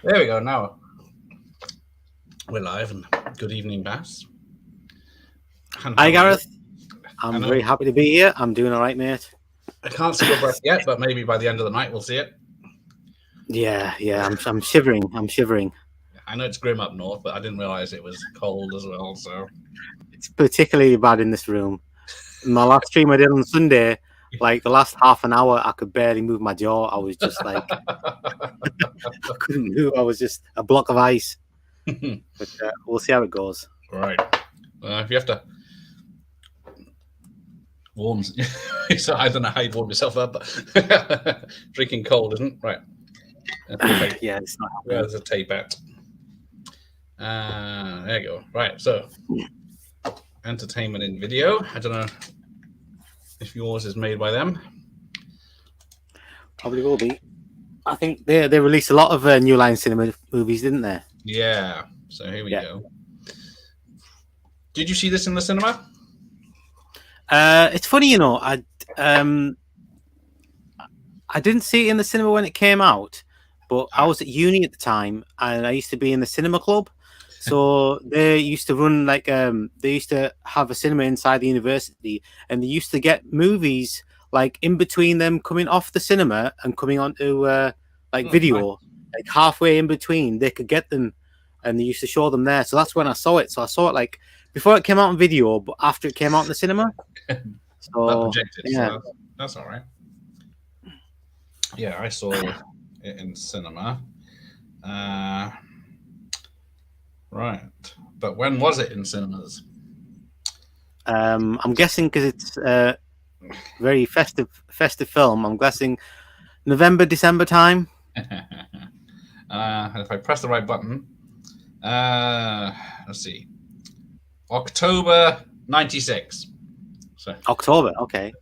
There we go. Now we're live, and good evening, Bass. And Hi, how are you? Gareth. I I'm very know happy to be here. I'm doing all right, mate. I can't see your breath yet, but maybe by the end of the night we'll see it. Yeah. I'm shivering. I'm shivering. I know it's grim up north, but I didn't realize it was cold as well. So It's particularly bad in this room. My last stream I did on Sunday, like the last half an hour, I could barely move my jaw. I was just like, I couldn't move. I was just a block of ice. But we'll see how it goes. right. If you have to warm, so I don't know how you warm yourself up, but drinking cold isn't right. Yeah, it's not happening. There's a tape out. There you go. Right. So entertainment in video. I don't know if yours is made by them. Probably will be. I think they released a lot of New Line Cinema movies, didn't they? Yeah. So here we go. Did you see this in the cinema? It's funny, I didn't see it in the cinema when it came out, but I was at uni at the time, and I used to be in the cinema club. So they used to run they used to have a cinema inside the university, and they used to get movies like in between them coming off the cinema and coming onto video, nice. like halfway in between. They could get them, and they used to show them there. So that's when I saw it. So I saw it like before it came out on video, but after it came out in the cinema. So projected, yeah, so that's all right. Yeah, I saw it in cinema. Right, but when was it in cinemas? I'm guessing because it's a very festive film. I'm guessing November, December time. If I press the right button, let's see, October '96. So October, okay.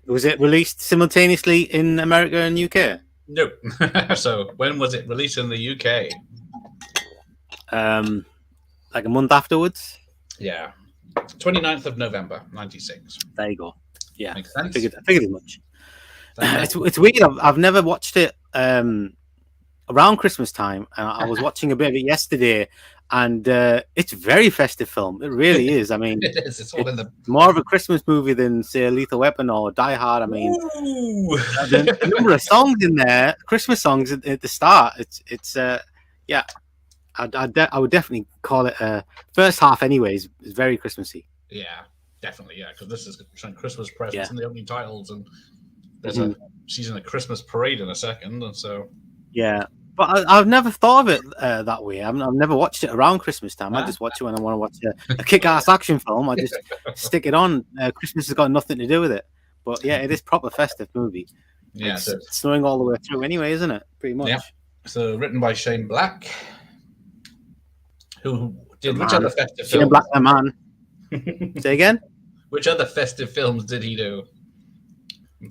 Was it released simultaneously in America and UK? No. So when was it released in the UK? Like a month afterwards. Yeah, 29th of November '96. There you go. Yeah, makes sense. I figured as much. It's weird. I've never watched it around Christmas time, and I was watching a bit of it yesterday, and it's a very festive film. It really is. I mean, it is. It's all in the more of a Christmas movie than say Lethal Weapon or Die Hard. I mean, the number of songs in there, Christmas songs at the start. It's yeah. I would definitely call it first half. Anyways, it's very Christmassy. Yeah, definitely. Yeah, because this is Christmas presents in the opening titles, and there's she's in a Christmas parade in a second, and so yeah. But I've never thought of it that way. I've never watched it around Christmas time. I just watch it when I want to watch a kick-ass action film. I just stick it on. Christmas has got nothing to do with it. But yeah, it is proper festive movie. Yeah, it's snowing all the way through anyway, isn't it? Pretty much. Yeah. So written by Shane Black, who did which other festive Shane films? Black, the man. Say again? Which other festive films did he do?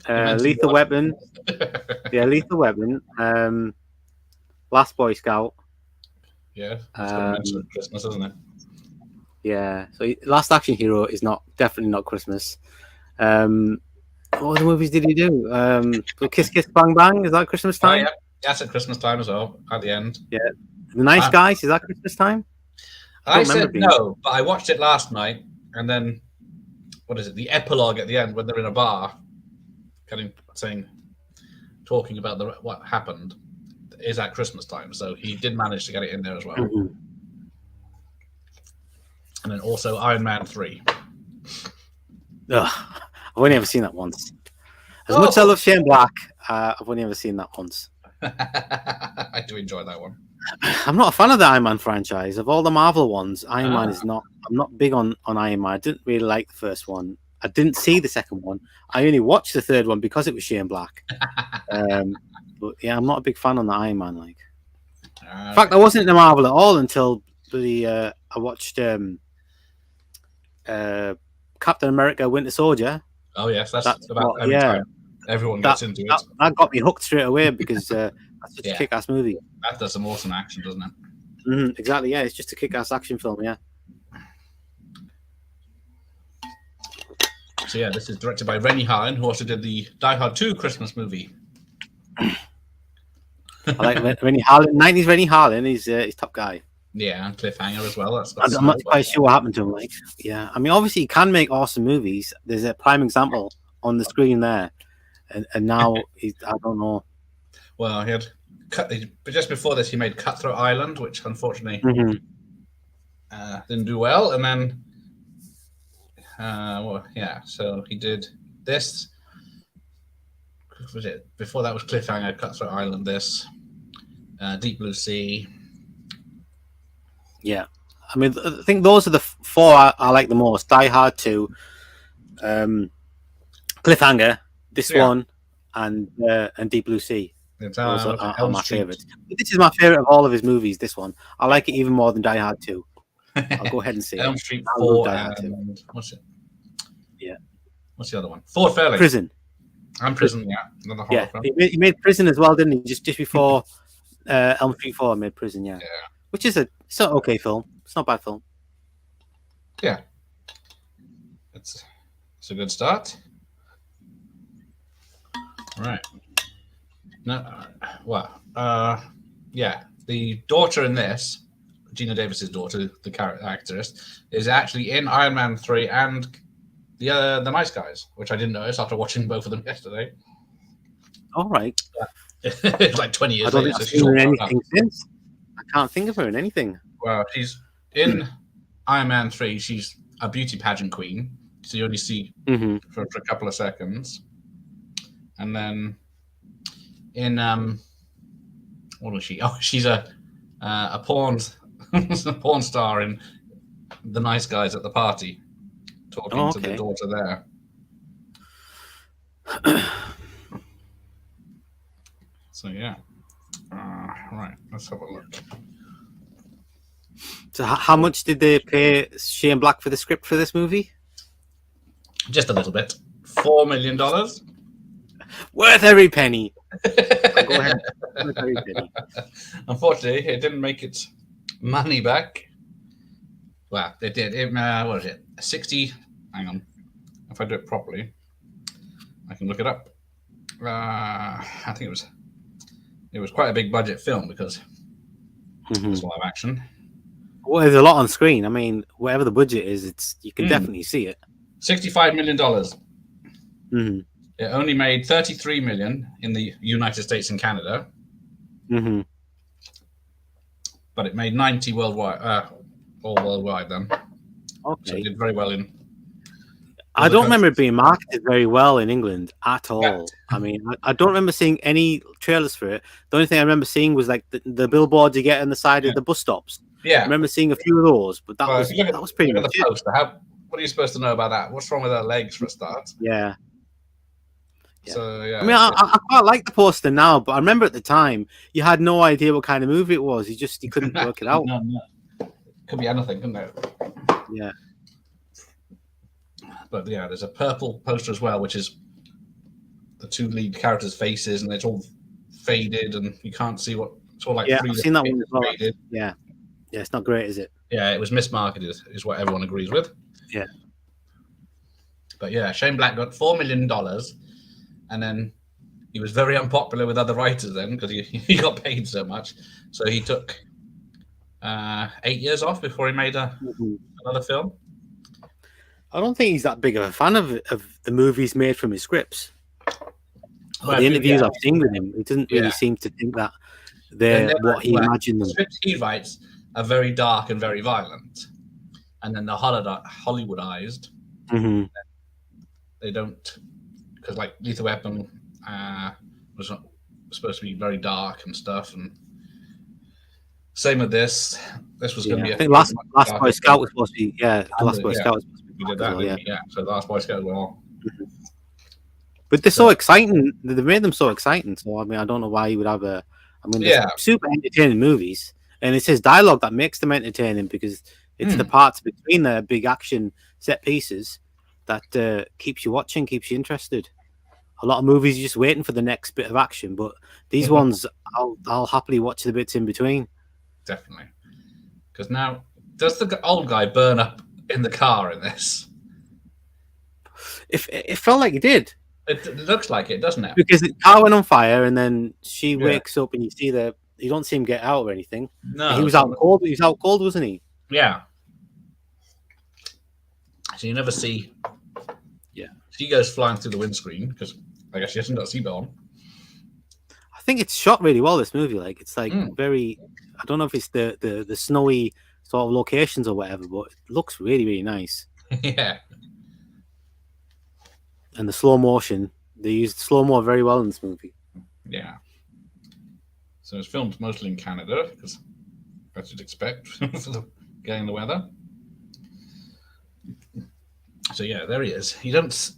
Lethal Weapon. Yeah, Lethal Weapon. Last Boy Scout. Yeah, Christmas, isn't it? Yeah. So Last Action Hero is definitely not Christmas. What other movies did he do? Kiss Kiss Bang Bang, is that Christmas time? Oh, yeah, that's at Christmas time as well. At the end. Yeah. The Nice Guys, is that Christmas time? I said no, but I watched it last night, and then what is it? The epilogue at the end when they're in a bar, kind of talking about what happened, is at Christmas time. So he did manage to get it in there as well. Mm-hmm. And then also Iron Man 3. I've only ever seen that once. As much as I love Shane Black, I've only ever seen that once. I do enjoy that one. I'm not a fan of the Iron Man franchise. Of all the Marvel ones, Iron Man is not. I'm not big on Iron Man. I didn't really like the first one. I didn't see the second one. I only watched the third one because it was Shane Black. But yeah, I'm not a big fan on the Iron Man. In fact, I wasn't into Marvel at all until I watched Captain America: Winter Soldier. Oh yes, that's about every time everyone gets into it. That got me hooked straight away because that's such a kick-ass movie. That does some awesome action, doesn't it? Mm-hmm, exactly. Yeah, it's just a kick-ass action film. Yeah. So yeah, this is directed by Rennie Harlin, who also did the Die Hard 2 Christmas movie. I like Rennie Harlin. 90s Rennie Harlin. He's top guy. Yeah, and Cliffhanger as well. That's got I'm not quite sure what happened to him. Like, yeah, I mean, obviously he can make awesome movies. There's a prime example on the screen there, and now I don't know. Well, he had but just before this, he made Cutthroat Island, which unfortunately didn't do well, and then well, yeah. So he did this. What was it? Before that was Cliffhanger, Cutthroat Island, this Deep Blue Sea. Yeah, I mean, I think those are the four I like the most: Die Hard 2, Cliffhanger, this one, and Deep Blue Sea. Those are my favorites. This is my favorite of all of his movies. This one, I like it even more than Die Hard 2. I'll go ahead and say Elm it. Street 4 and what's it? Yeah. What's the other one? Ford Fairlane. Prison. And Prison, yeah. Another horror film. He made Prison as well, didn't he? Just before Elm Street 4 made Prison, yeah. Which is it's an okay film. It's not a bad film. Yeah. It's a good start. Right. No, well, yeah. The daughter in this, Gina Davis's daughter, the character actress, is actually in Iron Man 3 and the Nice Guys, which I didn't notice after watching both of them yesterday. All right. It's like 20 years I don't later. think I've seen her in anything since. I can't think of her in anything. Well, she's in Iron Man 3. She's a beauty pageant queen, so you only see for a couple of seconds. And then in what was she? Oh, she's a porn porn star in The Nice Guys at the Party, talking to the daughter there. So yeah, right. Let's have a look. So how much did they pay Shane Black for the script for this movie? Just a little bit. $4 million. Worth every penny. Go ahead. Worth every penny. Unfortunately, it didn't make its money back. Well, it did. What was it? 60. Hang on. If I do it properly, I can look it up. I think it was quite a big budget film because it's live action. Well, there's a lot on screen. I mean, whatever the budget is, you can definitely see it. $65 million. It only made $33 million in the United States and Canada. But it made 90 worldwide, all worldwide then. Okay. So it did very well in. I don't remember it being marketed very well in England at all. Yeah. I mean, I don't remember seeing any trailers for it. The only thing I remember seeing was like the billboards you get on the side of the bus stops. Yeah, I remember seeing a few of those, but that was pretty much the poster. What are you supposed to know about that? What's wrong with her legs for a start? Yeah. So yeah. I mean, I quite like the poster now, but I remember at the time you had no idea what kind of movie it was. You couldn't work it out. No. Could be anything, couldn't it? Yeah. But yeah, there's a purple poster as well, which is the two lead characters' faces, and it's all faded, and you can't see what. It's all like I've seen that one as well. Faded. Yeah, it's not great, is it? Yeah, it was mismarketed, is what everyone agrees with. Yeah. But yeah, Shane Black got $4 million, and then he was very unpopular with other writers then because he got paid so much. So he took 8 years off before he made another film. I don't think he's that big of a fan of the movies made from his scripts. Well, the interviews I've seen with him, he doesn't really seem to think that they're what he imagined them. The scripts he writes are very dark and very violent, and then they're Hollywoodized. They don't, because like Lethal Weapon was supposed to be very dark and stuff, and same with this. This was going to be. I think Last Boy Scout was supposed to be. Yeah, the Last Boy Scout was supposed to be. We did that, yeah. So the Last Boy Scout as well. But they're so exciting. They made them so exciting. So I mean, I don't know why you would have a. I mean, they're super entertaining movies, and it's his dialogue that makes them entertaining because it's the parts between the big action set pieces that keeps you watching, keeps you interested. A lot of movies you're just waiting for the next bit of action, but these ones I'll happily watch the bits in between. Definitely, because now does the old guy burn up in the car in this? If it felt like he did. It looks like it, doesn't it? Because the car went on fire, and then she wakes up, and you don't see him get out or anything. No, and he was out cold. He was out cold, wasn't he? Yeah. So you never see. Yeah. She goes flying through the windscreen because I guess she hasn't got a seatbelt on. I think it's shot really well. This movie, like it's like very. I don't know if it's the snowy sort of locations or whatever, but it looks really really nice. Yeah. And the slow motion, they used slow mo very well in this movie. Yeah. So it's filmed mostly in Canada because I should expect for getting the weather. So yeah, there he is. You don't.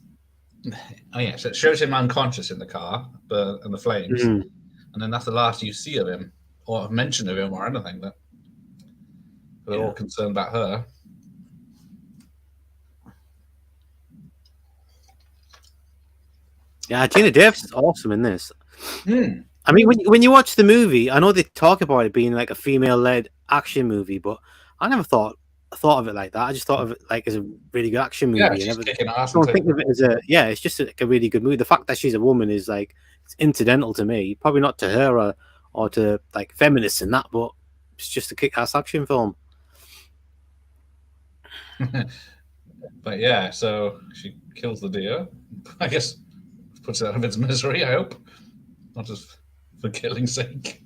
Oh yeah, so it shows him unconscious in the car, and the flames, and then that's the last you see of him, or mention of him, or anything. That they're all concerned about her. Yeah, Gina Davis is awesome in this. I mean, when you watch the movie, I know they talk about it being like a female-led action movie, but I never thought of it like that. I just thought of it like as a really good action movie. Yeah, she's kicking ass. I don't think of it as it's just like a really good movie. The fact that she's a woman is like it's incidental to me, probably not to her or to like feminists and that, but it's just a kick-ass action film. But yeah, so she kills the deer. I guess puts it out of its misery. I hope, not just for killing's sake.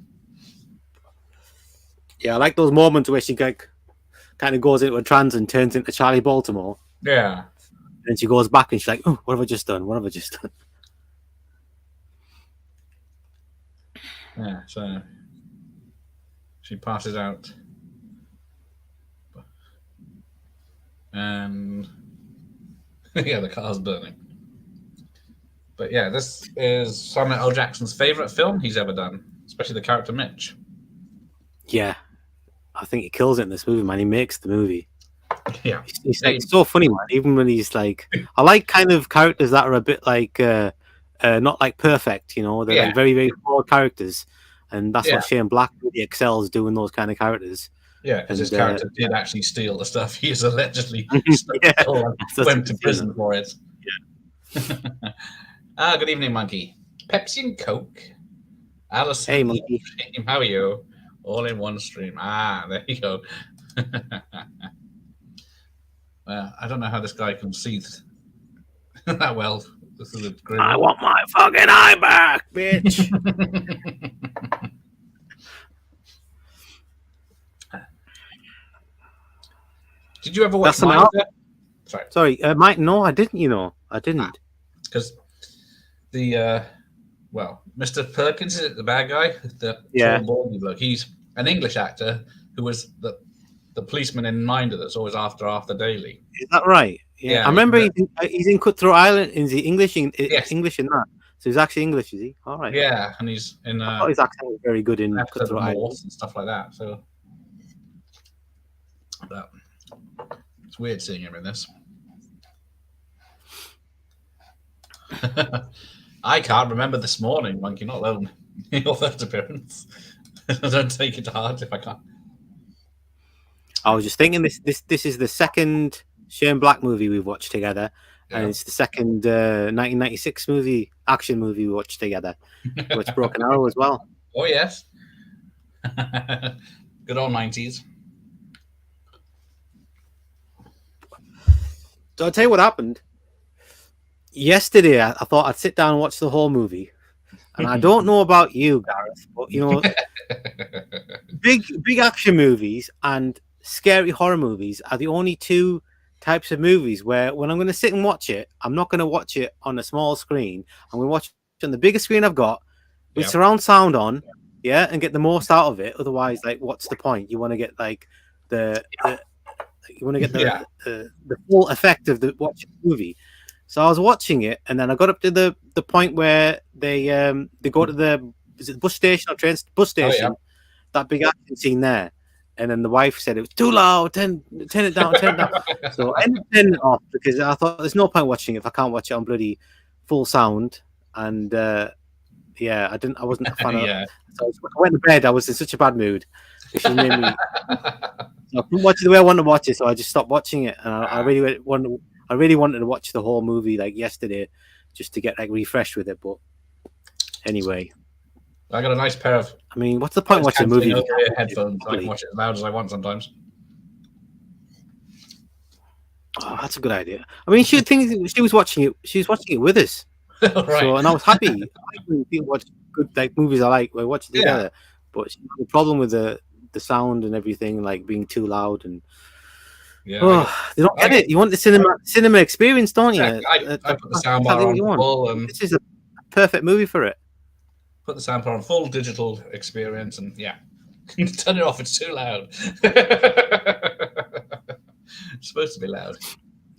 Yeah, I like those moments where she like kind of goes into a trance and turns into Charlie Baltimore. Yeah. And then she goes back and she's like, "Oh, what have I just done? What have I just done?" Yeah, so she passes out. And yeah, the car's burning. But yeah, this is Samuel L. Jackson's favorite film he's ever done, especially the character Mitch. Yeah, I think he kills it in this movie, man. He makes the movie. Yeah, he's like so funny, man. Even when he's like, I like kind of characters that are a bit like, not like perfect, you know. They're like very, very flawed characters, and that's what Shane Black really excels doing those kind of characters. Yeah, because his character did actually steal the stuff he's allegedly stole and went to prison for it. Yeah. Good evening, Monkey. Pepsi and Coke. Alice. Hey, Monkey. How are you? All in one stream. There you go. I don't know how this guy can see that well. This is I want my fucking eye back, bitch. Did you ever watch Minder? Sorry, Mike. No, I didn't. You know, I didn't. Because the Mr. Perkins is it the bad guy? The baldy bloke. He's an English actor who was the policeman in Minder that's always after Daily. Is that right? Yeah, I remember he's in Cutthroat Island. Is he English in English in that? So he's actually English, is he? All right. Yeah, and he's in. I thought his accent was very good in Cutthroat Island and stuff like that. So, but it's weird seeing him in this. I can't remember this morning, Monkey, not alone your first appearance. Don't take it to heart if I can't. I was just thinking this is the second Shane Black movie we've watched together, and it's the second 1996 action movie we watched together. So it's Broken Arrow as well. Oh yes, good old 90s. So I'll tell you what happened. Yesterday, I thought I'd sit down and watch the whole movie. And I don't know about you, Gareth, but, you know, big action movies and scary horror movies are the only two types of movies where when I'm going to sit and watch it, I'm not going to watch it on a small screen. I'm going to watch it on the biggest screen I've got with surround sound on, and get the most out of it. Otherwise, like, what's the point? You want to get, like, the full effect of the watching the movie. So I was watching it, and then I got up to the point where they go to the bus station or bus station, that big action scene there, and then the wife said it was too loud, turn it down. So I ended up turning it off because I thought there's no point watching it if I can't watch it on bloody full sound. And I wasn't a fan of it. So I went to bed. I was in such a bad mood. She made me. I couldn't watch it the way I wanted to watch it, so I just stopped watching it. And I really wanted to watch the whole movie like yesterday, just to get like refreshed with it. But anyway, I got a nice pair of. I mean, what's the point of watching a movie? Headphones. I can watch it as loud as I want sometimes. Oh, that's a good idea. I mean, she was watching it. She was watching it with us, right. So, and I was happy. I like when people watch good like movies. I like. We watch it together. But the problem with the sound and everything, like being too loud and they don't get it. You want the cinema experience, don't you? Yeah, I put the soundbar on full, and this is a perfect movie for it. Put the soundbar on full digital experience, and turn it off. It's too loud. It's supposed to be loud.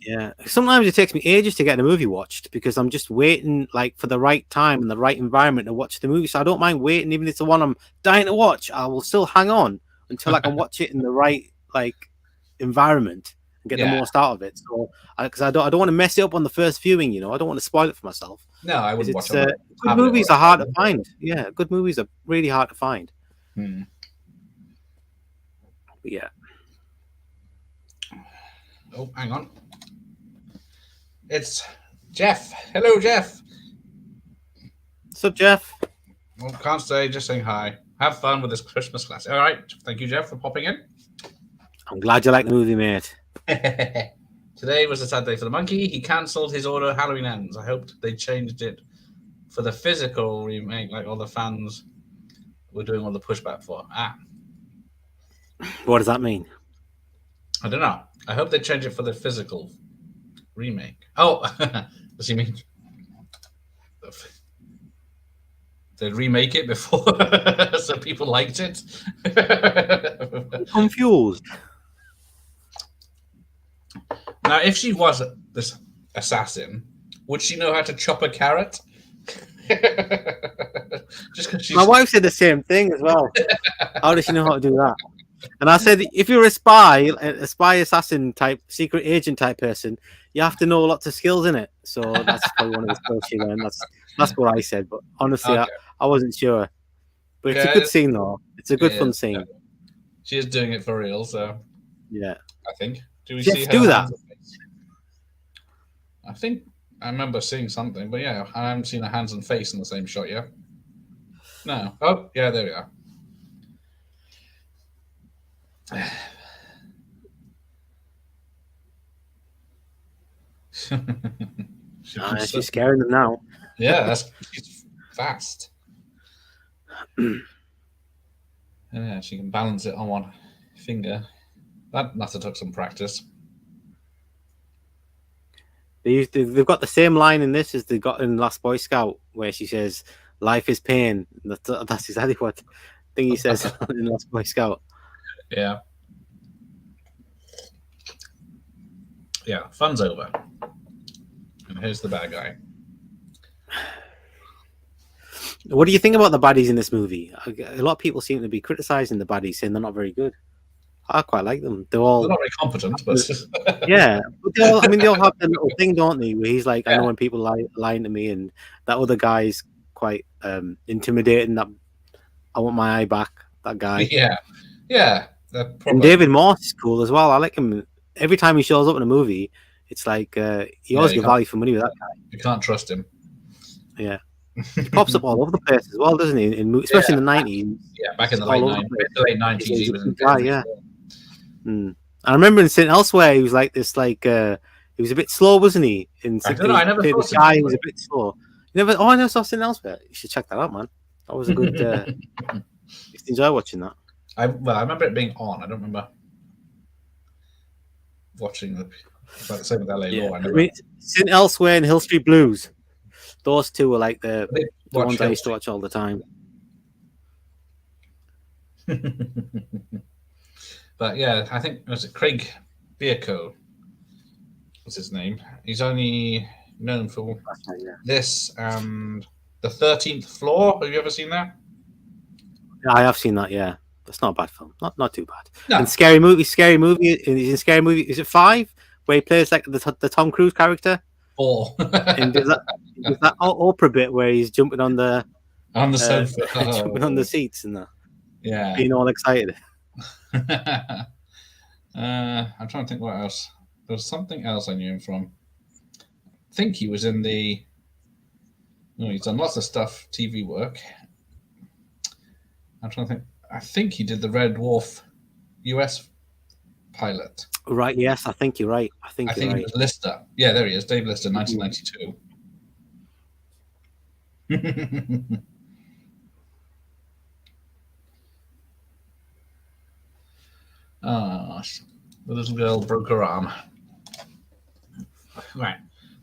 Yeah, sometimes it takes me ages to get a movie watched because I'm just waiting like for the right time and the right environment to watch the movie. So I don't mind waiting, even if it's the one I'm dying to watch. I will still hang on until I can watch it in the right like environment and get the most out of it. So because I don't want to mess it up on the first viewing, I don't want to spoil it for myself. No, I wouldn't watch it. Good movies are hard to find. Yeah, good movies are really hard to find. But yeah. Oh, hang on. It's Jeff. Hello, Jeff. What's up, Jeff? Well, can't stay, just saying hi. Have fun with this Christmas class. All right. Thank you, Jeff, for popping in. I'm glad you like the movie, mate. Today was a sad day for the monkey. He cancelled his order Halloween Ends. I hoped they changed it for the physical remake, like all the fans were doing all the pushback for. What does that mean? I don't know. I hope they change it for the physical remake. Oh, does he mean they remake it before so people liked it? I'm confused. Now, if she was this assassin, would she know how to chop a carrot? Just because my wife said the same thing as well. How does she know how to do that? And I said, if you're a spy assassin type, secret agent type person, you have to know lots of skills in it. So that's probably one of the skills she learned. That's what I said. But honestly, okay. I wasn't sure. But it's a good scene, though. It's a good fun scene. Yeah. She is doing it for real, so yeah. I think. Do we see her do that? I think I remember seeing something, but yeah, I haven't seen her hands and face in the same shot yet. No. Oh, yeah, there we are. She's scaring them now. Yeah, she's fast. Yeah, she can balance it on one finger. That must have took some practice. They've got the same line in this as they got in Last Boy Scout, where she says, "Life is pain." That's exactly what he says in Last Boy Scout. Yeah. Yeah, fun's over. And here's the bad guy. What do you think about the baddies in this movie? A lot of people seem to be criticizing the baddies, saying they're not very good. I quite like them. They're not very competent, but yeah. But they all have their little thing, don't they? Where he's like, I know when people lying to me, and that other guy's quite intimidating. That I want my eye back. That guy. Yeah. And David Morse is cool as well. I like him. Every time he shows up in a movie, it's like he always gives value for money with that guy. You can't trust him. Yeah. He pops up all over the place as well, doesn't he? Especially in the 90s. Yeah, back in the late 90s. He was in yeah. I remember in St. Elsewhere, he was like this, he was a bit slow, wasn't he? I never saw the guy. He was a bit slow. I never saw St. Elsewhere. You should check that out, man. That was a good. Just enjoy watching that. I remember it being on. I don't remember watching the same with LA Law. St. Elsewhere and Hill Street Blues. Those two were like the ones I used to watch all the time. But yeah, I think was it Craig Bierko was his name. He's only known for this and The 13th Floor. Have you ever seen that? Yeah, I have seen that. Yeah, that's not a bad film. Not too bad. No. And Scary Movie. He's in Scary Movie. Is it 5? Where he plays like the Tom Cruise character? 4. And there's that Oprah bit where he's jumping on the sofa, jumping on the seats and that. Yeah, being all excited. I'm trying to think what else. There was something else I knew him from. I think he was in the He's done lots of stuff, TV work. I'm trying to think. I think he did the Red Dwarf US pilot. Right, yes, I think you're right. I think he was Lister. Yeah, there he is. Dave Lister, 1992. Oh, the little girl broke her arm. Right.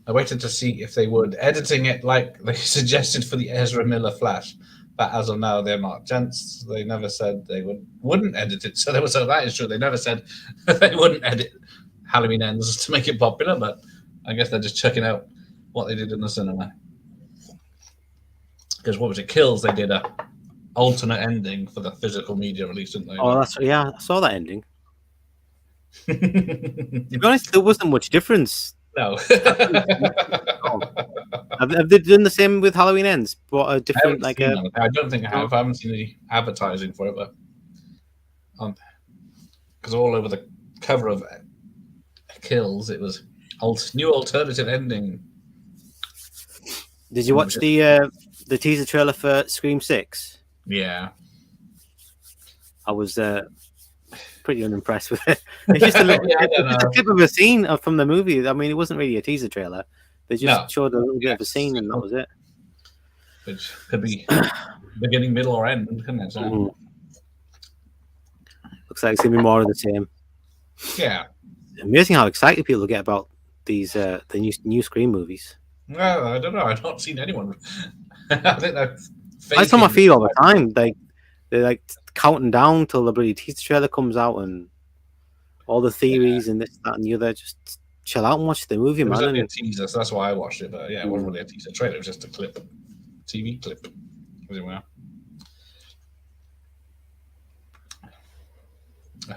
I waited to see if they would, editing it like they suggested for the Ezra Miller Flash. But as of now, they're not. Gents, they never said they wouldn't edit it. So that is true. They never said they wouldn't edit Halloween Ends to make it popular, but I guess they're just checking out what they did in the cinema. Because what was it? Kills, they did a alternate ending for the physical media release, didn't they? Oh, yeah, I saw that ending. To be honest, there wasn't much difference. No. Have they done the same with Halloween Ends? But a different, I don't think I have. I haven't seen any advertising for it, but because all over the cover of Kills, it was new alternative ending. Did you watch the teaser trailer for Scream 6? Yeah. I was pretty unimpressed with it. It's just a clip of a scene from the movie. I mean, it wasn't really a teaser trailer. They just showed a little bit of a scene, and that was it. Which could be beginning, middle, or end, couldn't it? So. Looks like it's going to be more of the same. Yeah. Amazing how excited people get about these the new Scream movies. Well, I don't know. I've not seen anyone. I think that's on my feed all the time. They're like counting down till the bloody teaser trailer comes out and all the theories and this, that, and the other. Just chill out and watch the movie, man. It was only a teaser, so that's why I watched it. But yeah, it wasn't really a teaser trailer. It was just a clip, TV clip, as it were.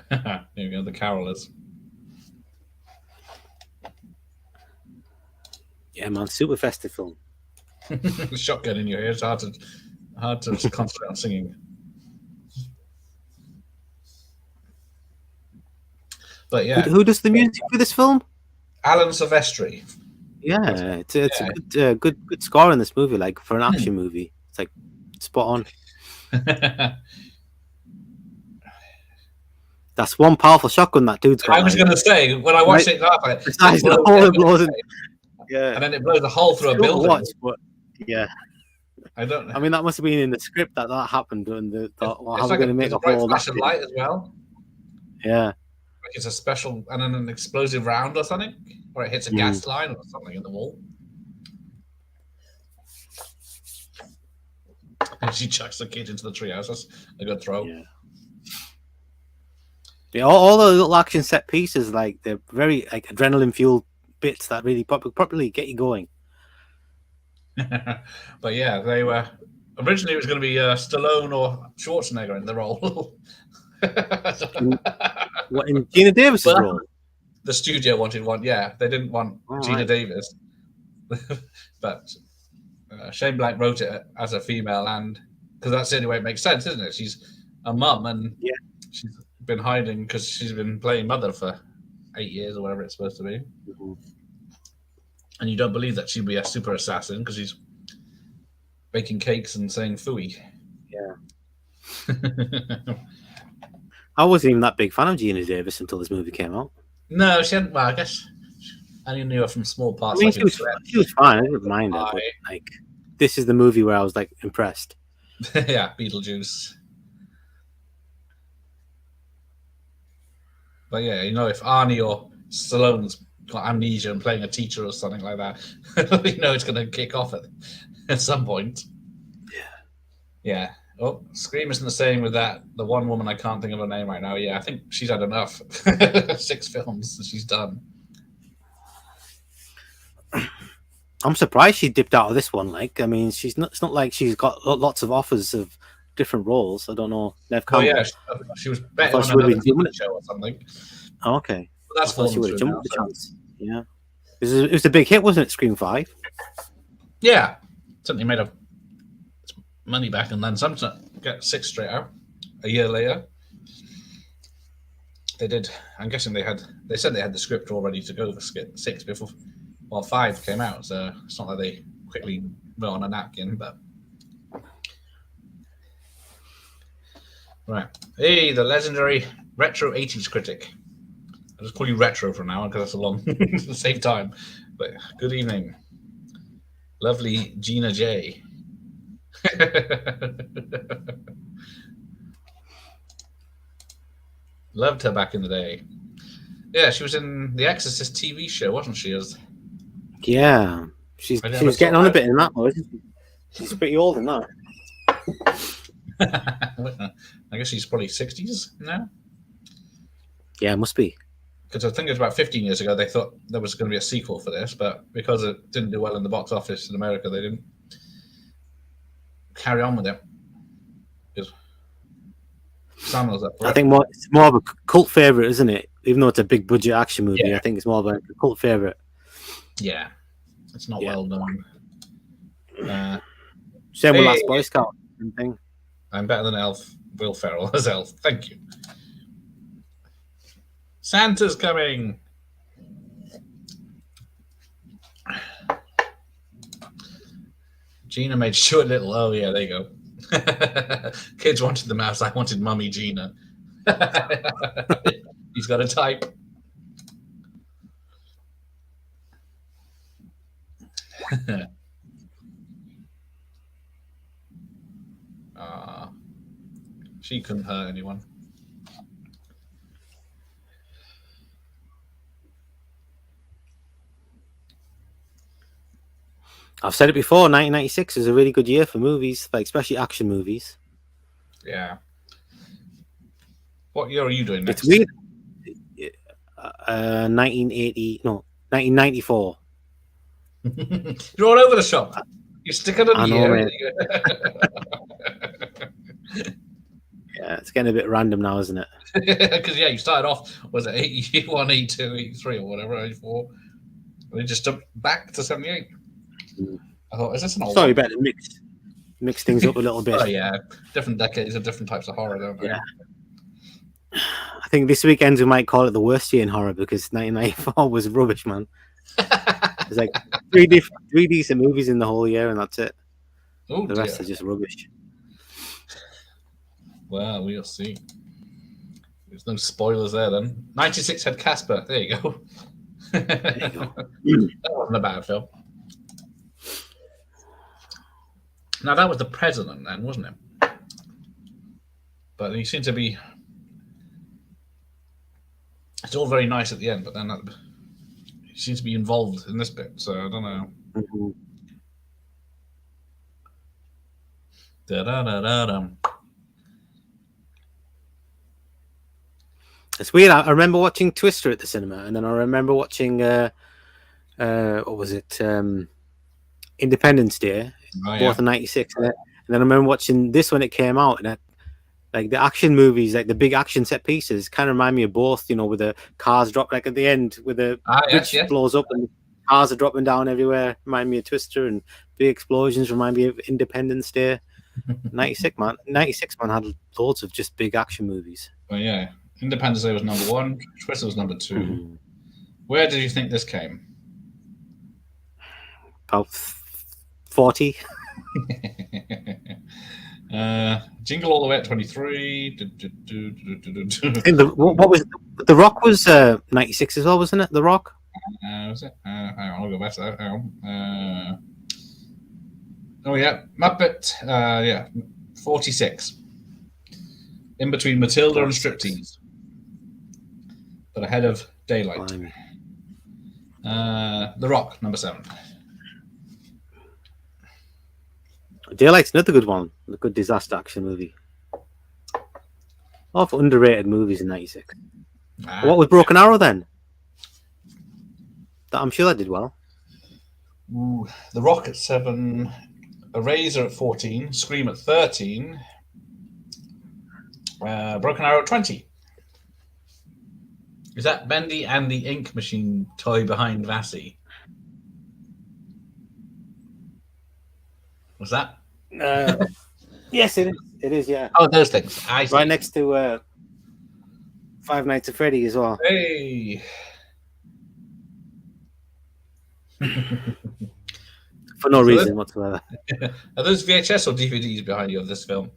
There we go, the carolers. Yeah, man, super festive film. Shotgun in your ear. It's hard to concentrate on singing. But yeah, who does the music for this film? Alan Silvestri. Yeah, it's a good score in this movie. Like for an action movie, it's like spot on. That's one powerful shotgun that dude's got. I was going to say when I watched it last night, it blows in. Yeah, and then it blows a hole through a building. Yeah, I don't know. I mean, that must have been in the script that happened, and how are we going to make a bright hole? Flash of light as well. Yeah, like it's a special and then an explosive round or something, or it hits a gas line or something in the wall. And she chucks the kid into the treehouse. That's a good throw. Yeah, all the little action set pieces, like they're very like adrenaline fueled bits that really properly get you going. But yeah, they were originally it was going to be Stallone or Schwarzenegger in the role. What in Gina Davis's role? The studio wanted one. Yeah, they didn't want Gina Davis, but Shane Black wrote it as a female, and because that's the only way it makes sense, isn't it? She's a mum, and she's been hiding because she's been playing mother for 8 years or whatever it's supposed to be. And you don't believe that she'd be a super assassin because she's baking cakes and saying "phooey." Yeah. I wasn't even that big fan of Gina Davis until this movie came out. No, she hadn't. Well, I guess I only knew her from small parts. I mean, she was fine. I didn't mind her. But, like, this is the movie where I was like impressed. Yeah, Beetlejuice. But yeah, you know, if Arnie or Stallone's got amnesia and playing a teacher or something like that, you know it's going to kick off at some point. Yeah. Oh, Scream isn't the same with that. The one woman, I can't think of her name right now. Yeah, I think she's had enough. 6 films that she's done. I'm surprised she dipped out of this one. Like, I mean, it's not like she's got lots of offers of different roles. I don't know. Oh yeah, she was better on another show or something. Oh, okay. But that's she would have jumped the chance. Yeah. It was a big hit, wasn't it? Scream 5. Yeah, certainly made a money back and then some to get 6 straight out a year later. They did. I'm guessing they said they had the script all ready to go for 6 before 5 came out, so it's not like they quickly well, on a napkin, but right. Hey, the legendary retro 80s critic. I'll just call you retro from now on because that's a long save time. But good evening, lovely Gina J. Loved her back in the day. Yeah, she was in the Exorcist TV show, wasn't she? Yeah, she was getting on a bit in that, wasn't she? She's pretty old in that. I guess she's probably 60s now. Yeah, must be. Because I think it was about 15 years ago they thought there was going to be a sequel for this, but because it didn't do well in the box office in America, they didn't carry on with it. Because Sam was up for I it. think it's more of a cult favorite, isn't it? Even though it's a big budget action movie, Yeah. I think it's more of a cult favorite. Yeah, it's not well known. Same with Last Boy Scout thing. I'm better than Elf. Will Ferrell as Elf. Thank you. Santa's coming. Gina made sure little. Oh yeah, there you go. Kids wanted the mouse. I wanted Mummy Gina. He's got a type. She couldn't hurt anyone. I've said it before, 1996 is a really good year for movies, like especially action movies. Yeah. What year are you doing next? It's weird. 1994. You're all over the shop. You stick it in the year. Yeah, it's getting a bit random now, isn't it? Because you started off, was it 81, 82, 83 or whatever, 84. We just jumped back to 78. I thought, is this an old Sorry, better mix things up a little bit. Oh yeah, different decades of different types of horror, don't they? Yeah. I think this weekend we might call it the worst year in horror because 1994 was rubbish, man. There's like three decent movies in the whole year, and that's it. Oh, the rest are just rubbish. Well, we'll see. There's no spoilers there then. 96 had Casper. There you go. There you go. That wasn't a bad film. Now, that was the president then, wasn't it? But he seemed to be... It's all very nice at the end, but then he seems to be involved in this bit, so I don't know. Mm-hmm. Da-da-da-da-dum. It's weird. I remember watching Twister at the cinema, and then I remember watching what was it? Independence Day, both in '96, and then I remember watching this when it came out, and like the action movies, like the big action set pieces, kind of remind me of both. You know, with the cars drop like at the end, with the bridge blows up and cars are dropping down everywhere. Remind me of Twister, and big explosions remind me of Independence Day. '96 man had loads of just big action movies. Oh yeah. Independence Day was number 1. Twister was number 2. Mm-hmm. Where did you think this came? About 40. Jingle All the Way at 23. What was The Rock was 96 as well, wasn't it? The Rock. Was it? Hang on, I'll go back to that. Oh yeah, Muppet. Yeah, 46. In between Matilda and Striptease. But ahead of Daylight. The Rock, number 7. Daylight's another good one. A good disaster action movie. All for underrated movies in '96. What was Broken Arrow then? I'm sure that did well. Ooh, The Rock at 7. Eraser at 14. Scream at 13. Broken Arrow at 20. Is that Bendy and the Ink Machine toy behind Vassy? Was that? Yes, it is. It is, yeah. Oh, those things. Right next to Five Nights at Freddy as well. Hey. for no reason whatsoever. Are those VHS or DVDs behind you of this film?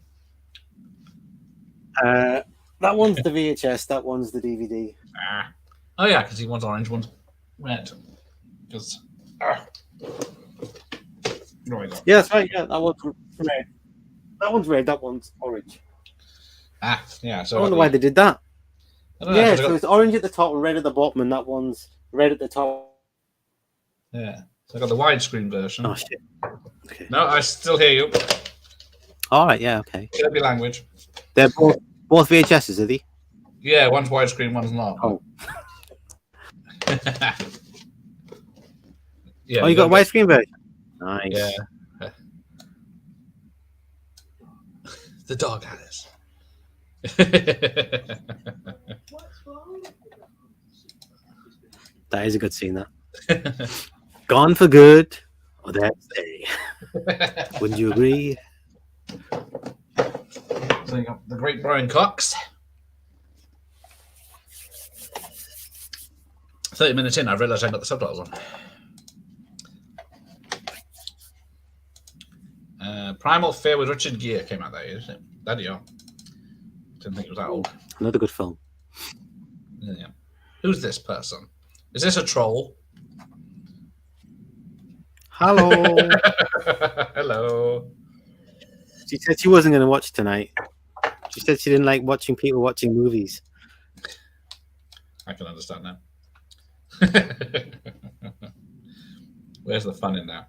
That one's the VHS. That one's the DVD. Oh yeah, because one's orange, one's red. Because yeah, that's right. Yeah, that one's red. That one's red. That one's orange. Yeah. So I wonder why they did that. Yeah, so it's orange at the top and red at the bottom, and that one's red at the top. Yeah. So I got the widescreen version. Oh shit. Okay. No, I still hear you. All right. Yeah. Okay. Kirby language. They're both VHSs, are they? Yeah, one's widescreen, one's not. Oh. Yeah. Oh, you got a widescreen version. Nice. Yeah. The dog has. That is a good scene. That. Gone for good, or that stay. Wouldn't you agree? So you got the great Brian Cox. 30 minutes in, I realised I got the subtitles on. Primal Fear with Richard Gere came out that year, isn't it? That year. Didn't think it was that old. Another good film. Yeah. Who's this person? Is this a troll? Hello. Hello. She said she wasn't going to watch tonight. She said she didn't like watching people watching movies. I can understand now. Where's the fun in that?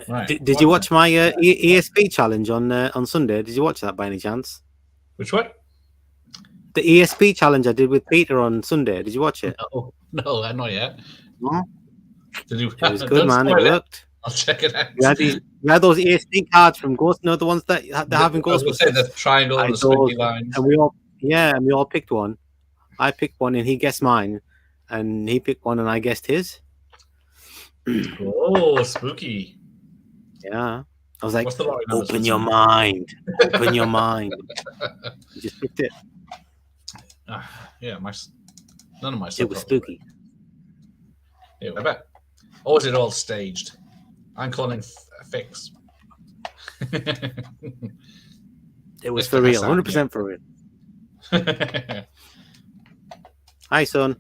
Right. Did you watch my ESP challenge on Sunday? Did you watch that by any chance? Which one? The ESP challenge I did with Peter on Sunday. Did you watch it? No, not yet. No? Did you? It was good, man. It worked. I'll check it out. We had those ESP cards from Ghost. No, the ones that they have in Ghost. I was going to say the triangle and the squiggly lines. And we all picked one. I picked one and he guessed mine, and he picked one and I guessed his. Oh, spooky! Yeah, I was like, what's the lottery number? open your mind, open your mind. You just picked it. Yeah, none of my stuff. It was spooky. Yeah, I bet. Or is it all staged? I'm calling a fix. It was for real, 100% for real. Hi, son.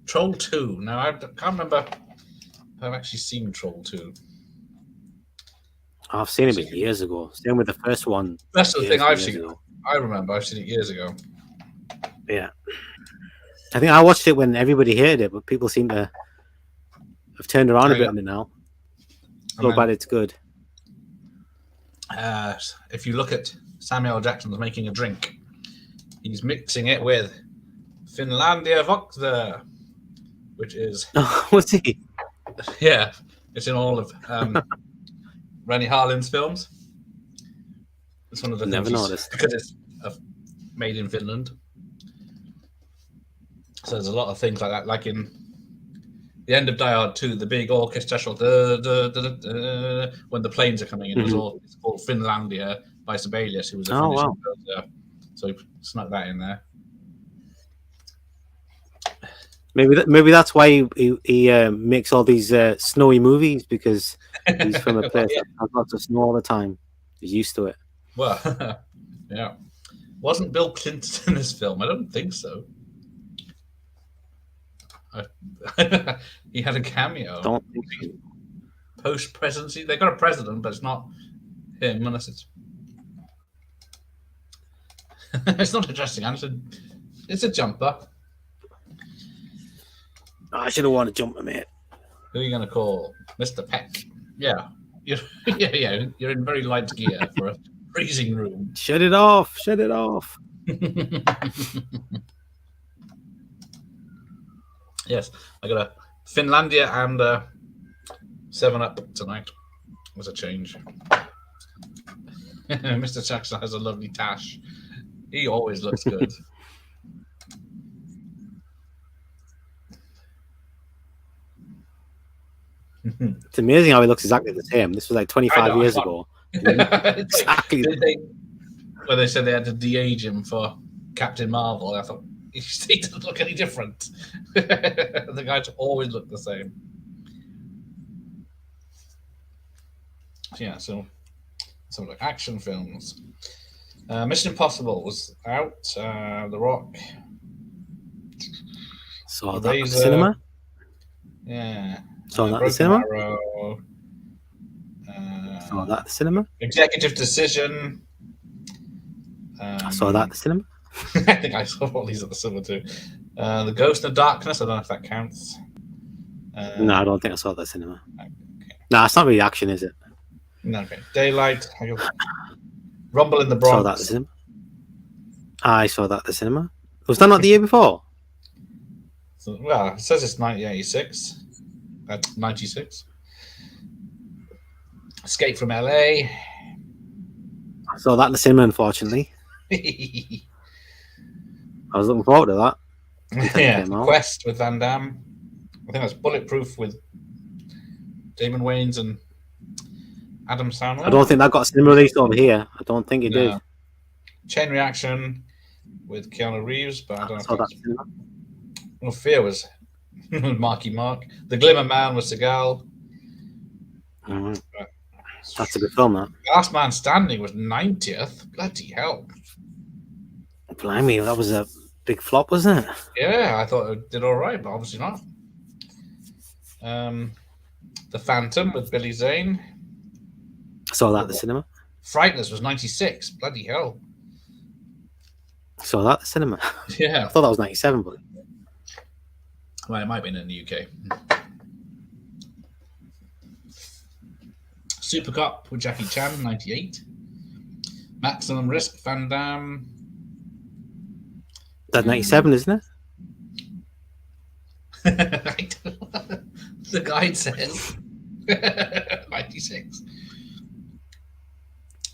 Troll 2. Now, I can't remember if I've actually seen Troll 2. I've seen it years ago. Same with the first one. That's the thing I've seen. I remember I've seen it years ago. Yeah. I think I watched it when everybody hated it, but people seem to have turned around a bit on it now. So bad it's good. If you look at Samuel Jackson's making a drink, he's mixing it with Finlandia Vodka, which is... What's he? Yeah, it's in all of Rennie Harlin's films. It's one of the Never things noticed. because it's made in Finland. So there's a lot of things like that, like in the end of Die Hard 2, the big orchestral when the planes are coming in. It's called Finlandia by Sibelius, who was a Finnish composer. So he snuck that in there. Maybe that's why he makes all these snowy movies, because he's from a place that has lots of snow all the time. He's used to it. Well, yeah. Wasn't Bill Clinton in this film? I don't think so. He had a cameo. Don't think so. Post-presidency. They got a president, but it's not him unless it's... It's not a dressing gown. It's a jumper. Oh, I should have worn a jumper, mate. Who are you going to call? Mr. Peck. Yeah. You're in very light gear for a freezing room. Shut it off. Shut it off. Yes, I got a Finlandia and 7-Up tonight. Was a change. Mr. Jackson has a lovely tash. He always looks good. It's amazing how he looks exactly the same. This was like 25 years ago. Exactly. When they said they had to de-age him for Captain Marvel, I thought, He doesn't look any different. The guys always look the same. Yeah, so like action films. Mission Impossible was out. The Rock. Saw that at the cinema. Yeah. Saw that at the cinema. Arrow. Saw that at the cinema. Executive Decision. I saw that at the cinema. I think I saw all these at the cinema too. The Ghost of Darkness. I don't know if that counts. No, I don't think I saw that at the cinema. Okay. No, it's not really action, is it? No, okay. Daylight. Rumble in the Bronx. Saw that at the cinema. I saw that at the cinema. Was that not the year before? So, well, it says it's 1986. That's 96. Escape from LA. I saw that at the cinema, unfortunately. I was looking forward to that. Yeah, Quest with Van Damme. I think that's Bulletproof with Damon Wayans and Adam Sandler. I don't think that got a cinema release over here. I don't think it did. Chain Reaction with Keanu Reeves, but I don't know. Saw that cinema. Well, Fear was Marky Mark. The Glimmer Man was Seagal. Mm-hmm. That's a good film, that. Last Man Standing was 90th. Bloody hell. Blimey, that was a big flop, wasn't it? Yeah, I thought it did all right, but obviously not. The Phantom with Billy Zane. I saw that at the cinema. Frighteners was 96. Bloody hell. I saw that at the cinema. Yeah. I thought that was 97, but... Well, it might have been in the UK. Super Cop with Jackie Chan, 98. Maximum Risk, Van Damme. That's 97, isn't it? The guide says 96.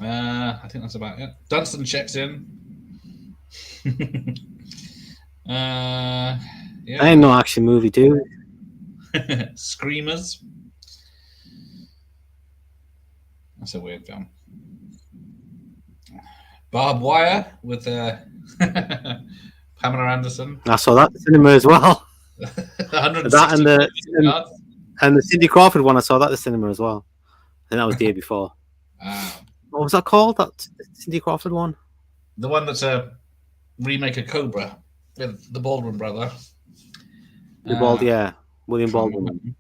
I think that's about it. Dunstan checks in. Yeah. I ain't no action movie, dude. Screamers. That's a weird film. Barbed Wire with Pamela Anderson. I saw that at the cinema as well. That and the Cindy Crawford one, I saw that at the cinema as well. And that was the year before. What was that called? That Cindy Crawford one? The one that's a remake of Cobra with the Baldwin brother. Yeah. William Baldwin.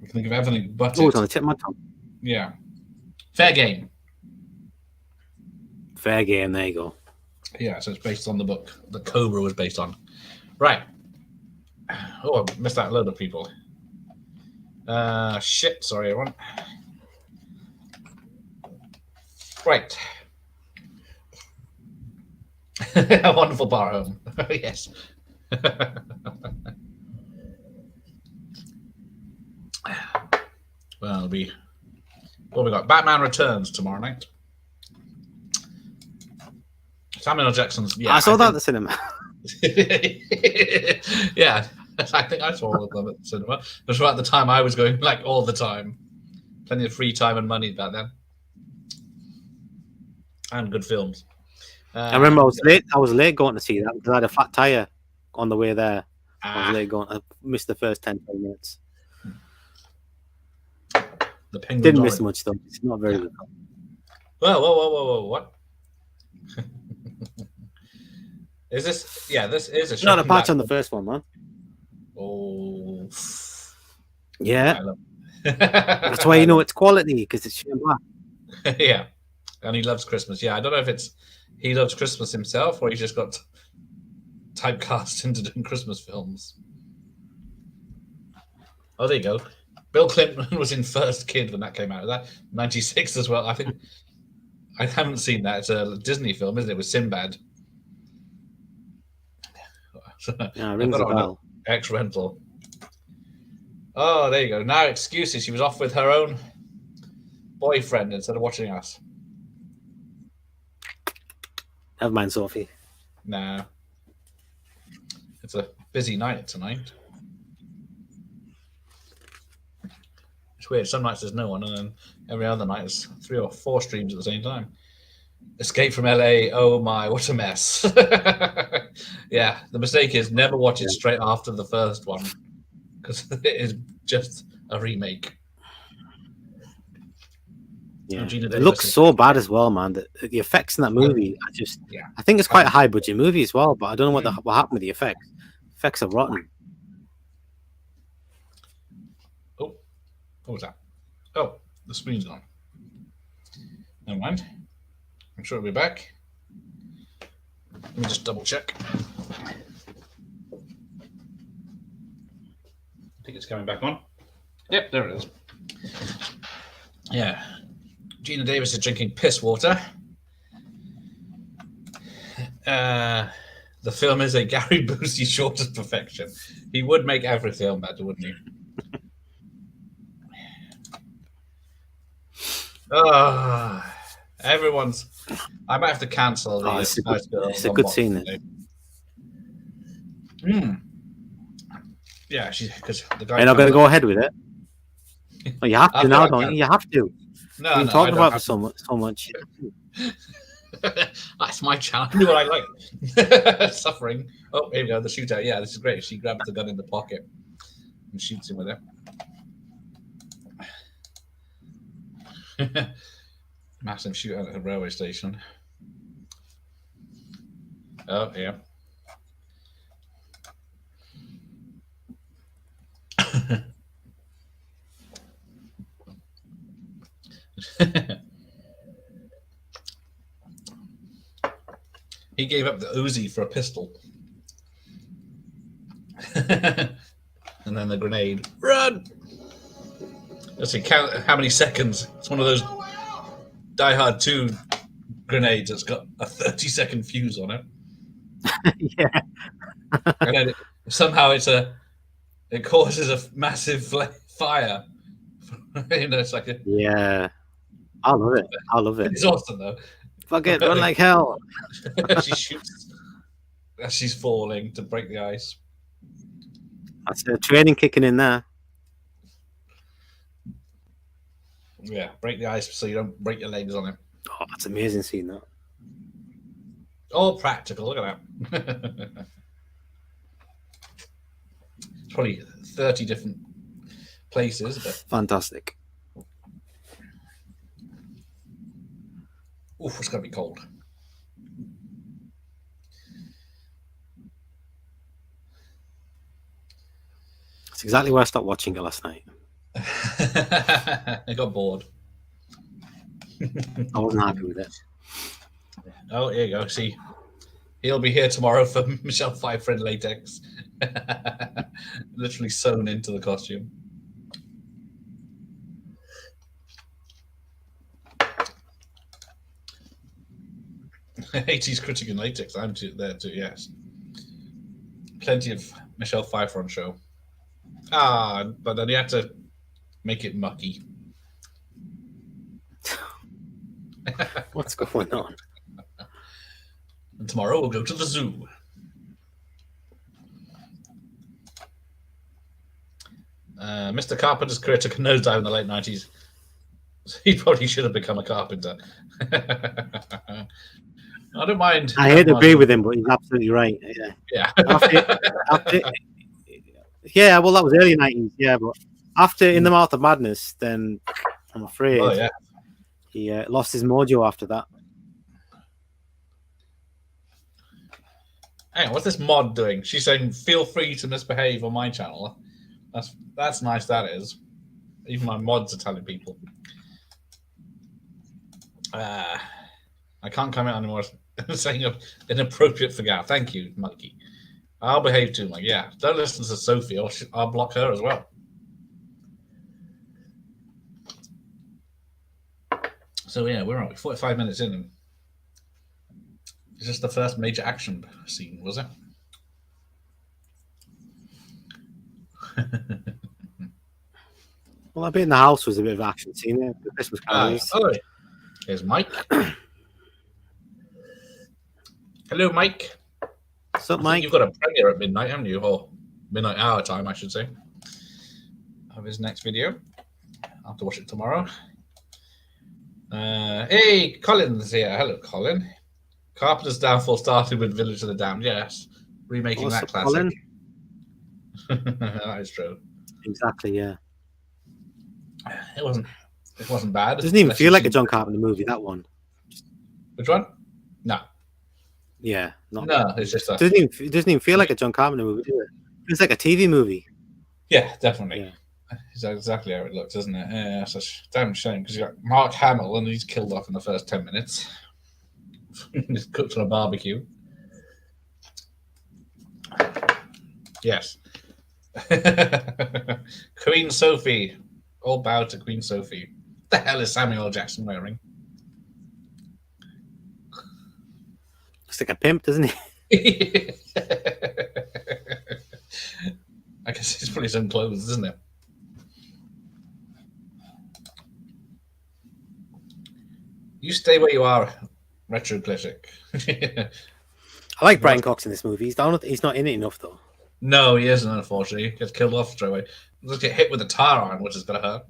I can think of everything but it's on the tip of my tongue. Yeah. Fair Game. Fair Game, there you go. Yeah, so it's based on the book that Cobra was based on. Right. Oh, I missed out a load of people. Shit, sorry, everyone. Right. A wonderful bar home. Yes. Well, it'll be... What have we got? Batman Returns tomorrow night. Samuel L. Jackson's... Yeah, I saw that at the cinema. Yeah, I think I saw all of them at the cinema. It was about the time I was going, like, all the time. Plenty of free time and money back then. And good films. I remember I was late going to see that because I had a flat tire on the way there. I was late going. I missed the first 10 minutes. The Penguin didn't miss much though. It's not very good. Whoa! What? Is this? Yeah, this is a. Not a patch on the first one, man. Oh. Yeah. That's why you know it's quality because it's showing black. Yeah, and he loves Christmas. Yeah, I don't know if it's he loves Christmas himself or he just got typecast into doing Christmas films. Oh, there you go. Bill Clinton was in First Kid when that came out. That 96 as well. I think I haven't seen that. It's a Disney film, isn't it? With Sinbad. Yeah, rings a bell. X-Rental. Oh, there you go. Now excuses. She was off with her own boyfriend instead of watching us. Never mind, Sophie. Nah. It's a busy night tonight. It's weird. Some nights there's no one, and then every other night there's 3 or 4 streams at the same time. Escape from LA. Oh my, what a mess. Yeah, the mistake is never watch it straight after the first one because it is just a remake. Yeah, it looks so bad as well, man. The effects in that movie are just. Yeah. I think it's quite a high budget movie as well, but I don't know what happened with the effects. Effects are rotten. Oh, what was that? Oh, the screen's gone. Never mind. I'm sure it'll be back. Let me just double check. I think it's coming back on. Yep, there it is. Yeah. Gina Davis is drinking piss water. The film is a Gary Busey short of perfection. He would make every film better, wouldn't he? Everyone's. I might have to cancel the Spice Girls. It's a good scene. Yeah, because the guy. You're not going to go ahead with it. Oh, you have to now, don't you? You have to. No, We've been talking about it so much. That's my channel. I do what I like. Suffering. Oh, here we go. The shootout. Yeah, this is great. She grabs the gun in the pocket and shoots him with it. Massive shootout at a railway station. Oh, yeah. He gave up the Uzi for a pistol. And then the grenade. Run! Let's see, count how many seconds. It's one of those Die Hard 2 grenades that's got a 30-second fuse on it. Yeah. And then somehow it causes a massive fire. It's like a... Yeah. I love it. It's awesome, though. Fuck it, run like hell. She shoots as she's falling to break the ice. That's the training kicking in there. Yeah, break the ice so you don't break your legs on it. Oh, that's amazing seeing that. All practical, look at that. It's probably 30 different places. But... Fantastic. Oof, it's going to be cold. That's exactly why I stopped watching it last night. I got bored. I wasn't happy with it. Oh, here you go. See, he'll be here tomorrow for Michelle Pfeiffer in latex. Literally sewn into the costume. '80s critic in latex. I'm there too. Yes, plenty of Michelle Pfeiffer on show. But then you had to make it mucky. What's going on? And tomorrow we'll go to the zoo. Mr. Carpenter's career took a nosedive in the late 90s. He probably should have become a carpenter. I don't mind. I hate to agree with him, but he's absolutely right. Yeah. Yeah, well, that was early 90s. Yeah, but after In the Mouth of Madness, then I'm afraid he lost his mojo after that. Hang on, what's this mod doing? She's saying, "Feel free to misbehave on my channel." That's nice. That is. Even my mods are telling people. I can't comment anymore. Saying inappropriate for Gav. Thank you, Monkey. I'll behave too, Mike. Yeah, don't listen to Sophie, or I'll block her as well. So yeah, we're on 45 minutes in, and it's just the first major action scene, was it? Well, that bit in the house was a bit of action scene there. The Christmas carols. Here's Mike. Hello, Mike. What's up, Mike? You've got a premiere at midnight, haven't you? Or midnight our time, I should say, of his next video. I'll have to watch it tomorrow. Hey, Colin's here. Hello, Colin. Carpenter's Downfall started with Village of the Damned. Yes, remaking What's that up, classic. Colin? That is true. Exactly, yeah. It wasn't bad. It doesn't even feel like a John Carpenter movie, that one. Which one? No. Yeah, No, it's just it doesn't even feel like a John Carpenter movie, does it? It's like a TV movie. Yeah, definitely. Yeah. It's exactly how it looks, isn't it? Yeah, it's such a damn shame because you got Mark Hamill and he's killed off in the first 10 minutes. He's cooked on a barbecue. Yes. Queen Sophie. All bow to Queen Sophie. What the hell is Samuel L. Jackson wearing? Looks like a pimp, doesn't he? I guess it's probably some clothes, isn't it? You stay where you are, Retro Critic. I like Brian Cox in this movie. He's not in it enough, though. No, he isn't, unfortunately. He gets killed off straight away. Just get hit with a tar iron, which is going to hurt.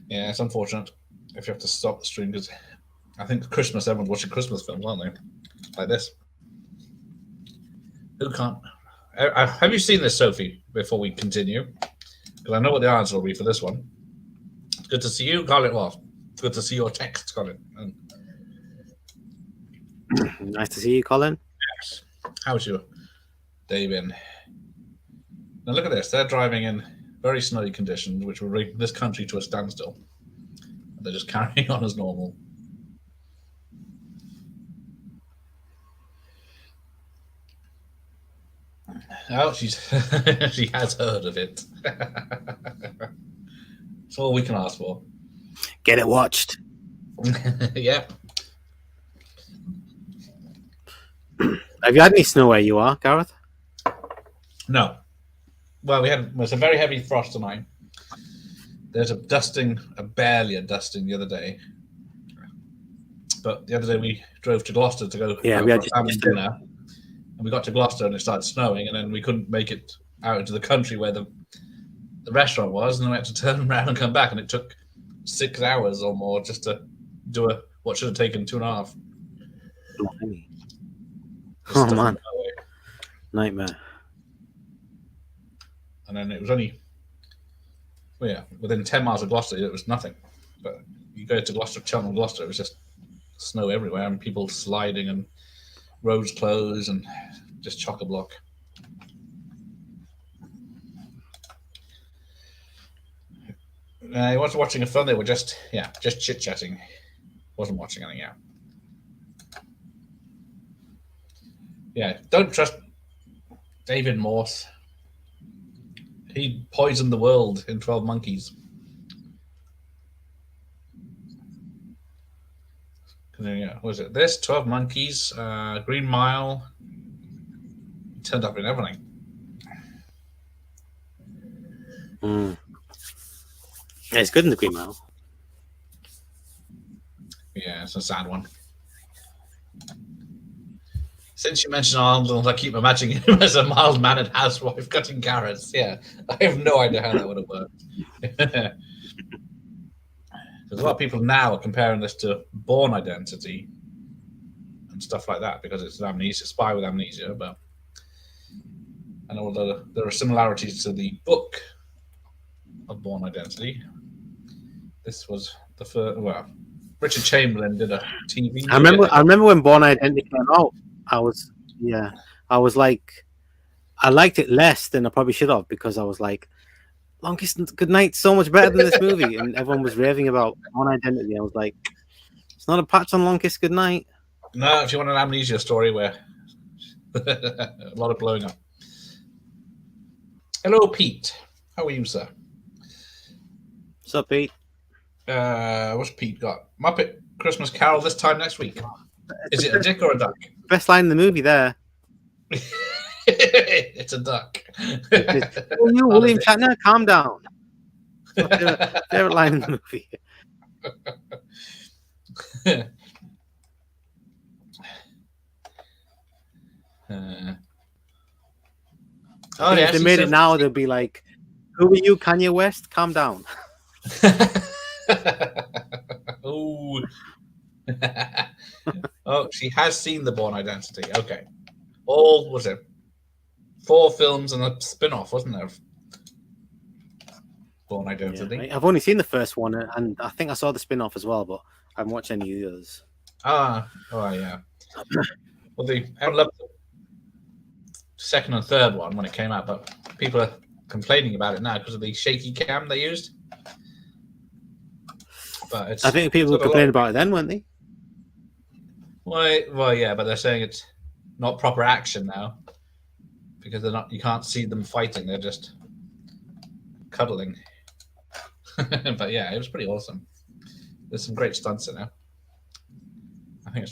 Yeah, it's unfortunate if you have to stop the stream because I think Christmas, everyone's watching Christmas films, aren't they? Like this. Who can't? Have you seen this, Sophie, before we continue? Because I know what the answer will be for this one. It's good to see you, Colin. Well, it's good to see your text, Colin. Nice to see you, Colin. Yes. How's your day been? Now look at this. They're driving in very snowy conditions, which will bring this country to a standstill. They're just carrying on as normal. Oh, she has heard of it. That's all we can ask for. Get it watched. Yep. Have you had any snow where you are, Gareth? No. Well, it was a very heavy frost tonight. There's barely a dusting the other day. But the other day we drove to Gloucester to go we had for dinner. And we got to Gloucester and it started snowing, and then we couldn't make it out into the country where the restaurant was, and then we had to turn around and come back, and it took 6 hours or more just to do what should have taken 2.5. Oh man, nightmare. And then it was only, within 10 miles of Gloucester, it was nothing. But you go to Gloucester, Cheltenham, Gloucester, it was just snow everywhere, and people sliding, and roads closed, and just chock-a-block. He wasn't watching a film. They were just chit-chatting. Wasn't watching anything, Yeah, don't trust David Morse. He poisoned the world in 12 Monkeys. What was it? This 12 Monkeys, Green Mile. He turned up in everything. Yeah, it's good in the Green Mile. Yeah, it's a sad one. Since you mentioned Arnold, I keep imagining him as a mild-mannered housewife cutting carrots. Yeah, I have no idea how that would have worked. Because a lot of people now are comparing this to Born Identity and stuff like that because it's an amnesia, spy with amnesia. But I know there are similarities to the book of Born Identity. This was the first. Well, Richard Chamberlain did a TV. I remember when Born Identity came out. I was like, I liked it less than I probably should have because I was like, Longest Goodnight so much better than this movie, and everyone was raving about Born Identity. I was like, it's not a patch on Longest Goodnight. No, if you want an amnesia story where a lot of blowing up. Hello, Pete. How are you, sir? What's up, Pete? What's Pete got? Muppet Christmas Carol this time next week. Is it a dick or a duck? Best line in the movie there. It's a duck. Oh, you, William Shatner, calm down. Favorite line in the movie. If they made it now, they'll be like, "Who are you, Kanye West? Calm down." Oh. Oh, she has seen The Bourne Identity. Okay. All, was it 4 films and a spin-off, wasn't there? Bourne Identity. Yeah, I've only seen the first one, and I think I saw the spin-off as well, but I haven't watched any of the others. Oh yeah. Well, I loved the second and third one when it came out, but people are complaining about it now because of the shaky cam they used. But I think people were complaining about it then, weren't they? Well, yeah, but they're saying it's not proper action now because they're not. You can't see them fighting; they're just cuddling. But yeah, it was pretty awesome. There's some great stunts in there. I think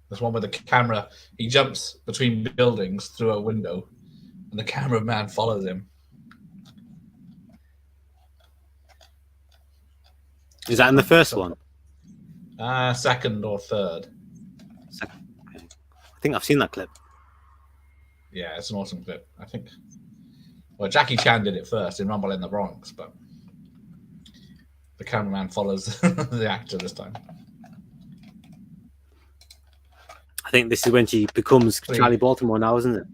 there's one with the camera. He jumps between buildings through a window, and the cameraman follows him. Is that in the first one? Second or third. Second. Okay. I think I've seen that clip. Yeah, it's an awesome clip. I think. Well, Jackie Chan did it first in Rumble in the Bronx, but the cameraman follows the actor this time. I think this is when she becomes Charlie Baltimore now, isn't it?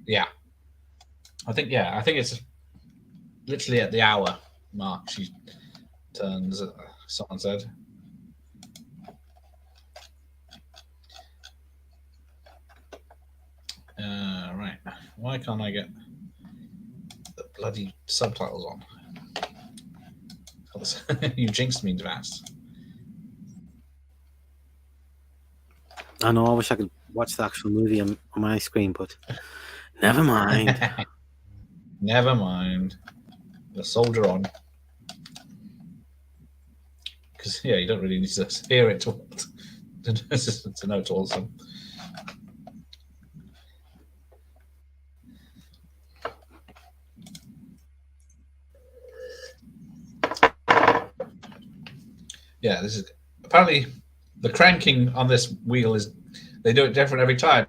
Yeah. I think it's literally at the hour mark she turns, someone said. Right. Why can't I get the bloody subtitles on? You jinxed me, Vast. I know, I wish I could watch the actual movie on my screen, but never mind. Never mind. The soldier on. Because, yeah, you don't really need to hear it to know it's awesome. Yeah, this is apparently the cranking on this wheel is they do it different every time.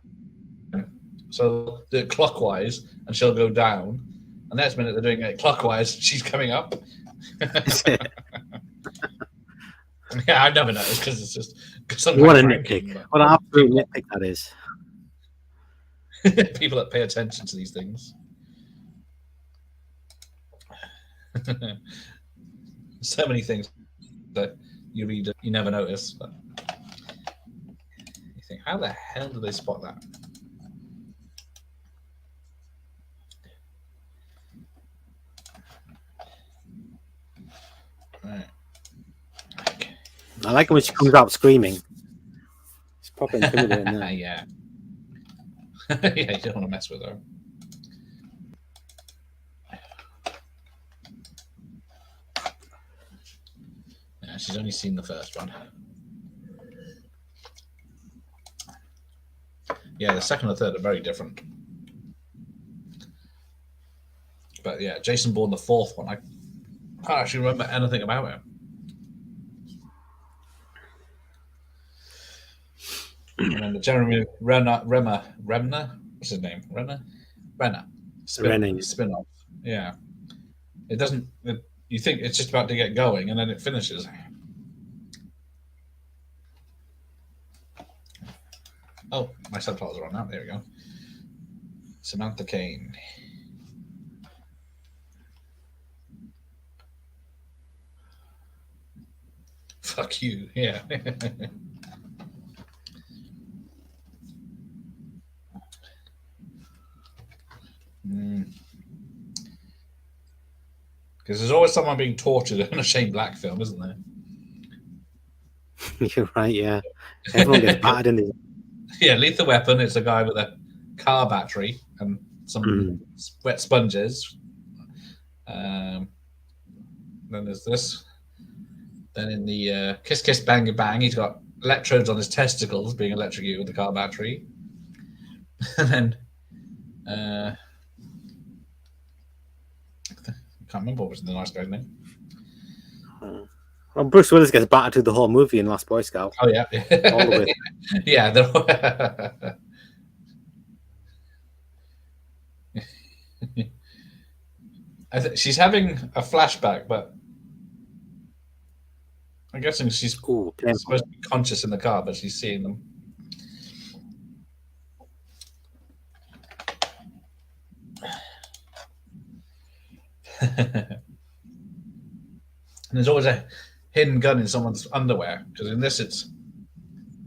So do it clockwise and she'll go down. And next minute they're doing it clockwise, she's coming up. Yeah, I've never noticed because it's just what a nitpick. What an absolute nitpick that is. People that pay attention to these things. So many things that you read, you never notice. But you think, how the hell do they spot that? Right. Okay. I like it when she comes out screaming. It's proper intimidating. Yeah. Yeah, you don't want to mess with her. Yeah, she's only seen the first one. Yeah, the second and third are very different. But yeah, Jason Bourne, the fourth one, I can't actually remember anything about him. And then the Jeremy Renner, what's his name? Renner? Spin-off. Yeah. It doesn't, you think it's just about to get going and then it finishes. Oh, my subtitles are on now. There we go. Samantha Kane. Fuck you. Yeah. Because there's always someone being tortured in a Shane Black film, isn't there? You're right, yeah. Everyone gets battered in the... Yeah, Lethal Weapon is a guy with a car battery and some wet sponges. Then there's this. Then in the Kiss Kiss Bang Bang, he's got electrodes on his testicles being electrocuted with the car battery. And then I can't remember what was the nice guy's name. Well, Bruce Willis gets battered through the whole movie in Last Boy Scout. Oh yeah, all the way. Yeah. She's having a flashback, but I'm guessing she's supposed to be conscious in the car, but she's seeing them. And there's always a hidden gun in someone's underwear, because in this it's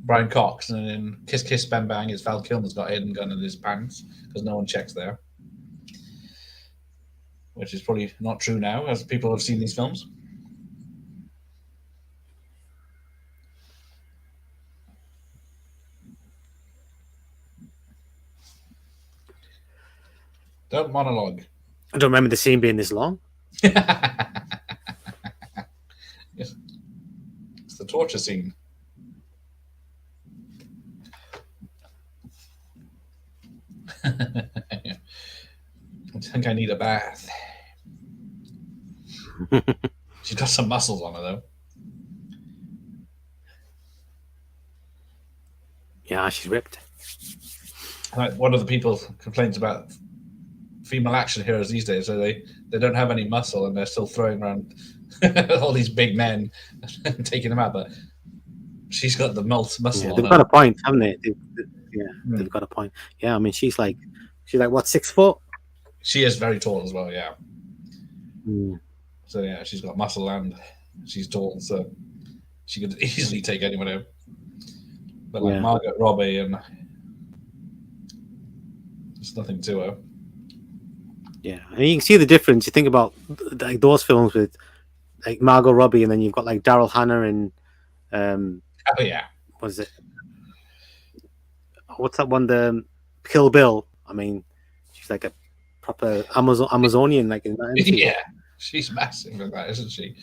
Brian Cox, and in Kiss Kiss Bang Bang it's Val Kilmer's got a hidden gun in his pants because no one checks there, which is probably not true now as people have seen these films. Don't monologue. I don't remember the scene being this long. It's the torture scene. I think I need a bath. She's got some muscles on her, though. Yeah, she's ripped. Like one of the people complains about female action heroes these days, so they don't have any muscle and they're still throwing around all these big men and taking them out. But she's got the muscle. Yeah, they've got a point, haven't they? They've got a point. Yeah, I mean, she's like what, 6 foot? She is very tall as well. Yeah. Mm. So yeah, she's got muscle and she's tall, so she could easily take anyone out. But like Margot Robbie, and there's nothing to her. Yeah, and you can see the difference. You think about like those films with like Margot Robbie, and then you've got like Daryl Hannah and oh yeah, what is it? What's that one? The Kill Bill. I mean, she's like a proper Amazonian, like in that. Yeah, she's massive in that, isn't she?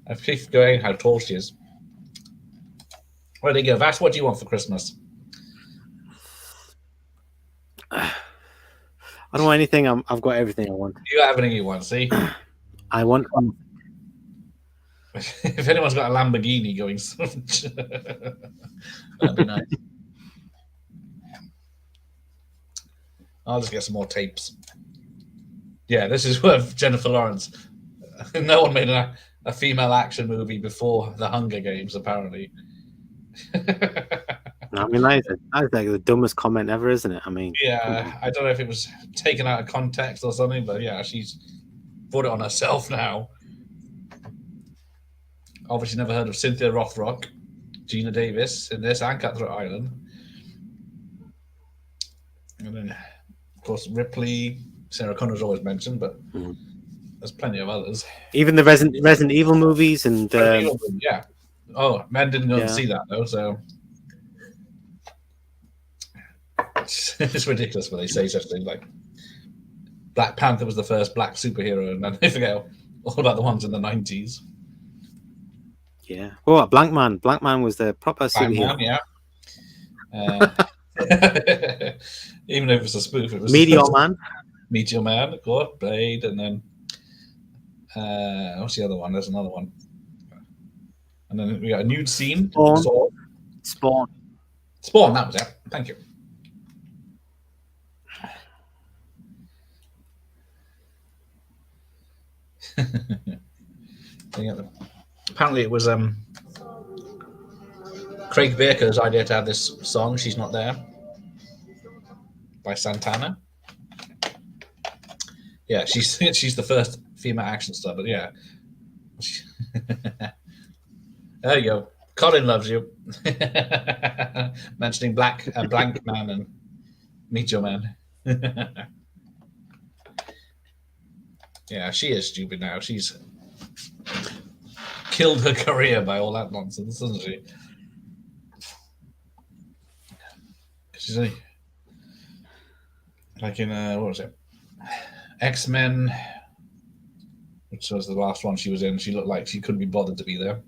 I keep going how tall she is. Where do you go, Vash? What do you want for Christmas? I don't want anything. I've got everything I want. You got everything you want, see? I want. If anyone's got a Lamborghini going, that'd be nice. I'll just get some more tapes. Yeah, this is with Jennifer Lawrence. No one made a female action movie before The Hunger Games, apparently. I mean, that's like the dumbest comment ever, isn't it? I mean, yeah, I don't know if it was taken out of context or something, but yeah, she's brought it on herself now. Obviously, never heard of Cynthia Rothrock, Gina Davis in this, and Cutthroat Island. And then, of course, Ripley, Sarah Connor's always mentioned, but there's plenty of others. Even the Resident Evil movies and yeah. Oh, men didn't go and see that though, so it's ridiculous when they say such things like Black Panther was the first black superhero, and then they forget all about the ones in the 90s. Yeah. Oh, Blank Man. Blank Man was the proper superhero. Man, yeah. Even if it was a spoof, it was Meteor Man. Meteor Man, of course, Blade, and then what's the other one? There's another one. And then we got a nude scene. Spawn, that was it. Thank you. Apparently it was Craig Baker's idea to have this song, She's Not There, by Santana. Yeah, she's the first female action star, but yeah. There you go. Colin loves you. Mentioning Blank Man and Meteor Man. Yeah, she is stupid now. She's killed her career by all that nonsense, doesn't she? She's only like in what was it? X-Men, which was the last one she was in. She looked like she couldn't be bothered to be there.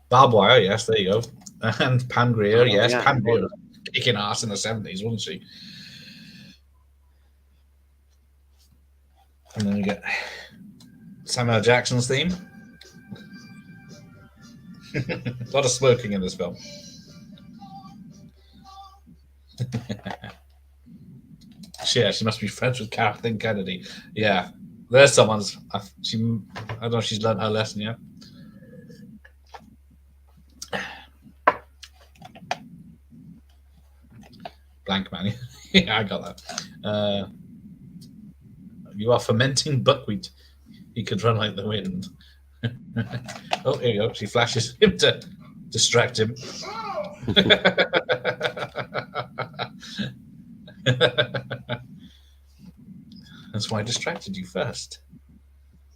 Barbed Wire, yes, there you go. And Pam Grier, yes. Yeah. Pam Grier was kicking ass in the 70s, wasn't she? And then we get Samuel Jackson's theme. A lot of smoking in this film. She must be friends with Kathleen Kennedy. Yeah, there's someone's. I don't know if she's learned her lesson yet. Blank man. Yeah, I got that. You are fermenting buckwheat. He could run like the wind. Oh, here you go. She flashes him to distract him. That's why I distracted you first.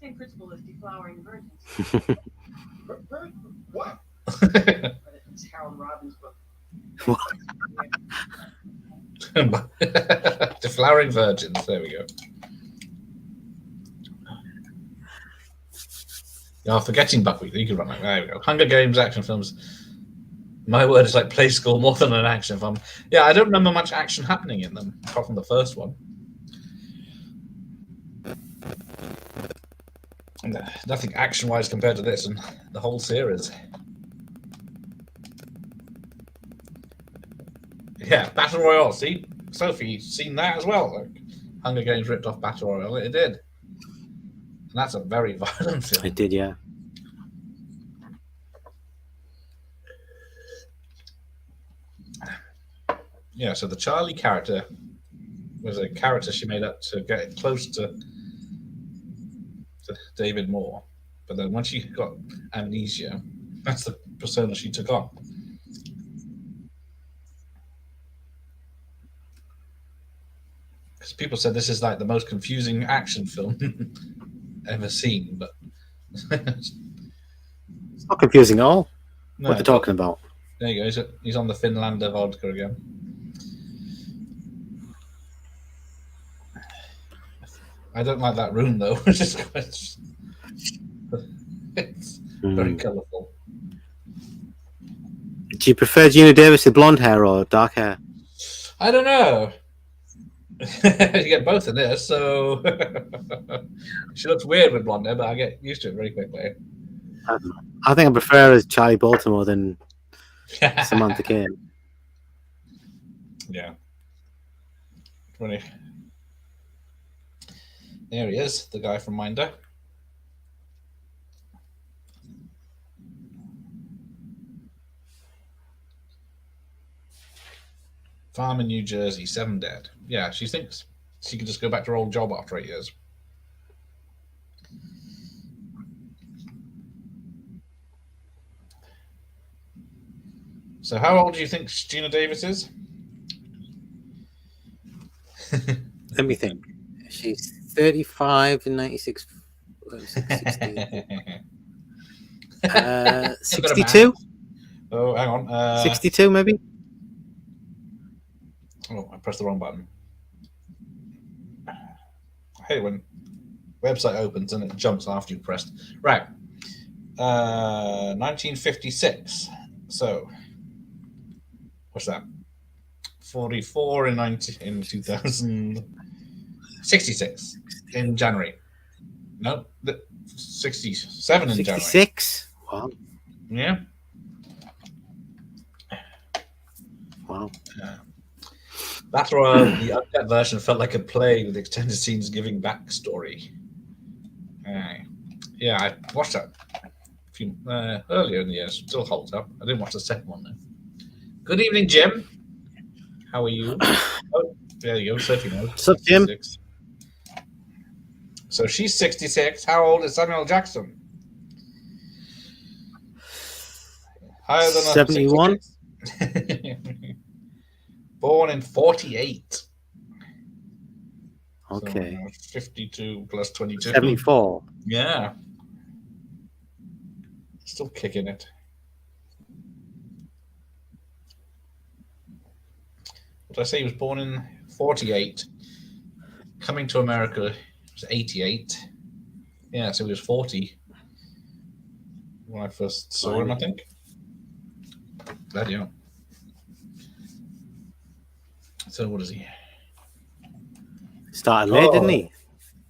Same principle as deflowering virgins. What? It's Harold Robbins' book. Deflowering virgins. There we go. You're forgetting buckwheat. You can run like there we go. Hunger Games action films. My word is like play school more than an action film. Yeah, I don't remember much action happening in them, apart from the first one. And nothing action-wise compared to this and the whole series. Yeah, Battle Royale. See, Sophie, seen that as well. Like, Hunger Games ripped off Battle Royale. It did. And that's a very violent film. It did, yeah. Yeah, so the Charlie character was a character she made up to get close to David Moore. But then once she got amnesia, that's the persona she took on. Because people said this is like the most confusing action film ever seen, but it's not confusing at all. No, what they're talking about. There you go. He's on the Finlander vodka again. I don't like that room though. It's very colourful. Do you prefer Gina Davis with blonde hair or dark hair? I don't know. You get both in this, so she looks weird with blonde hair, but I get used to it very quickly. I think I prefer as Charlie Baltimore than Samantha Cain. Yeah. Really. There he is, the guy from Minder. Farm in New Jersey, 7 dead. Yeah, she thinks she could just go back to her old job after 8 years. So how old do you think Gina Davis is? Let me think. She's 35 and 96. 62? Oh, hang on. 62 maybe? Oh, I pressed the wrong button. I hate when website opens and it jumps after you pressed. Right. 1956. So, what's that? 44 in 2066 in January. No, 67 in 66? Wow. January. Yeah. Wow. Battle Royale, the uncut version, felt like a play with extended scenes giving backstory. Yeah, I watched that a few earlier in the year. Still holds up. I didn't watch the second one though. Good evening, Jim. How are you? Oh, there you go. Sophie knows. What's up, Jim? So she's 66. How old is Samuel Jackson? Higher than 71. Born in 48. Okay. So, 52 plus 22. 74. Yeah. Still kicking it. What did I say? He was born in 48. Coming to America was 88. Yeah, so he was 40 when I first saw him, I think. Bloody hell. So what is he? Started late, didn't he?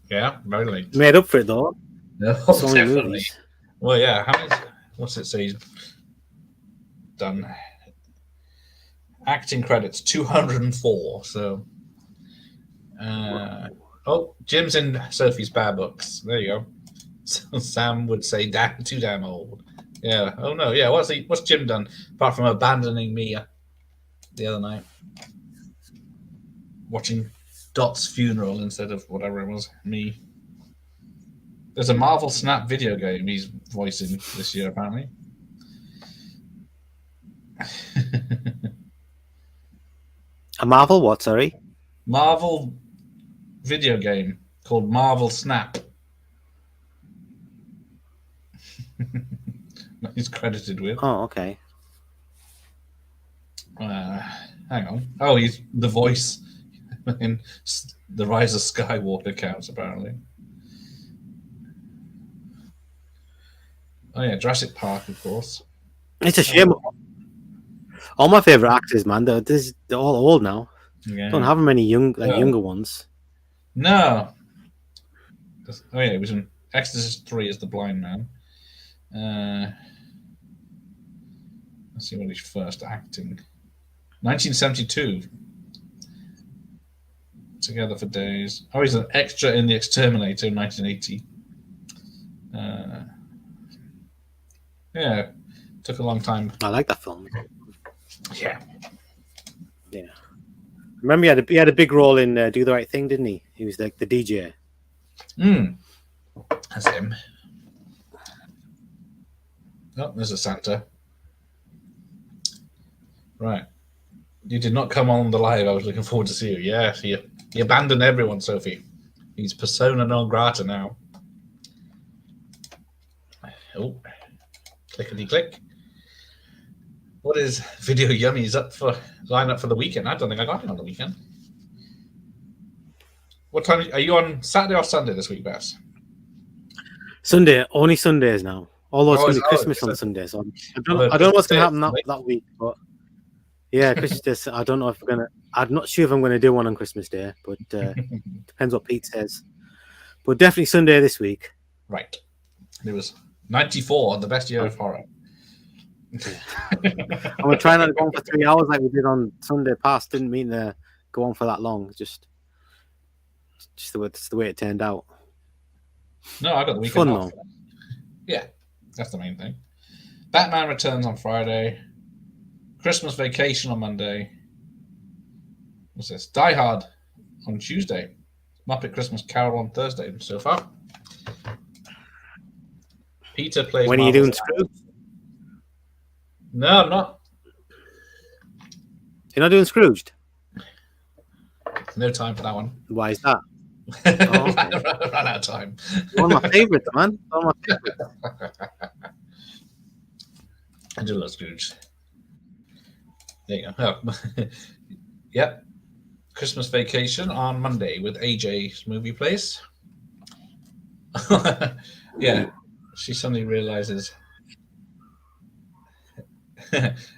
Yeah, very late. Made up for it though. No, So many definitely. movies. Well, yeah. How many? What's it say? He's done acting credits 204. So, Jim's in Sophie's Bear books. There you go. So Sam would say, too damn old." Yeah. Oh no. Yeah. What's Jim done apart from abandoning me the other night, watching Dot's funeral instead of whatever it was, me. There's a Marvel Snap video game he's voicing this year, apparently. A Marvel what? Sorry. Marvel video game called Marvel Snap. He's credited with. Oh, okay. Hang on. Oh, he's the voice in the Rise of Skywalker counts, apparently. Oh yeah, Jurassic Park, of course. It's a shame. All my favorite actors, man, they're all old now. Yeah. Don't have many younger ones. No. Oh yeah, it was in Exorcist 3 as the blind man. Let's see when he's first acting. 1972. Together for Days. Oh, he's an extra in The Exterminator in 1980. Yeah, took a long time. I like that film. Yeah. Remember, he had a big role in Do the Right Thing, didn't he? He was like the DJ. That's him. Oh, there's a Santa. Right. You did not come on the live. I was looking forward to see you. Yeah, he abandoned everyone, Sophie. He's persona non grata now. Oh, clickety click. What is Video Yummy's line up for the weekend? I don't think I got it on the weekend. What time are you on? Saturday or Sunday this week, Bess? Sunday, only Sundays now. Although it's going to be Christmas on Sunday, so I don't know what's going to happen that week. But yeah, Christmas Day. I don't know if we're gonna. I'm not sure if I'm going to do one on Christmas Day, but depends what Pete says. But definitely Sunday this week. Right. It was 94, the best year of horror. I'm gonna try not to go on for 3 hours like we did on Sunday past. Didn't mean to go on for that long. Just the way it turned out. No, I got the weekend Fun off. though. Yeah, that's the main thing. Batman Returns on Friday. Christmas Vacation on Monday. What's this? Die Hard on Tuesday. Muppet Christmas Carol on Thursday so far. Peter plays. When are you doing Scrooge? No, I'm not. You're not doing Scrooged? No time for that one. Why is that? Oh, okay. Ran out of time. One of my favorites, man. One of my favorites. I do love Scrooge. There you go. Oh. Yep. Christmas Vacation on Monday with AJ's Movie Place. Yeah. She suddenly realizes.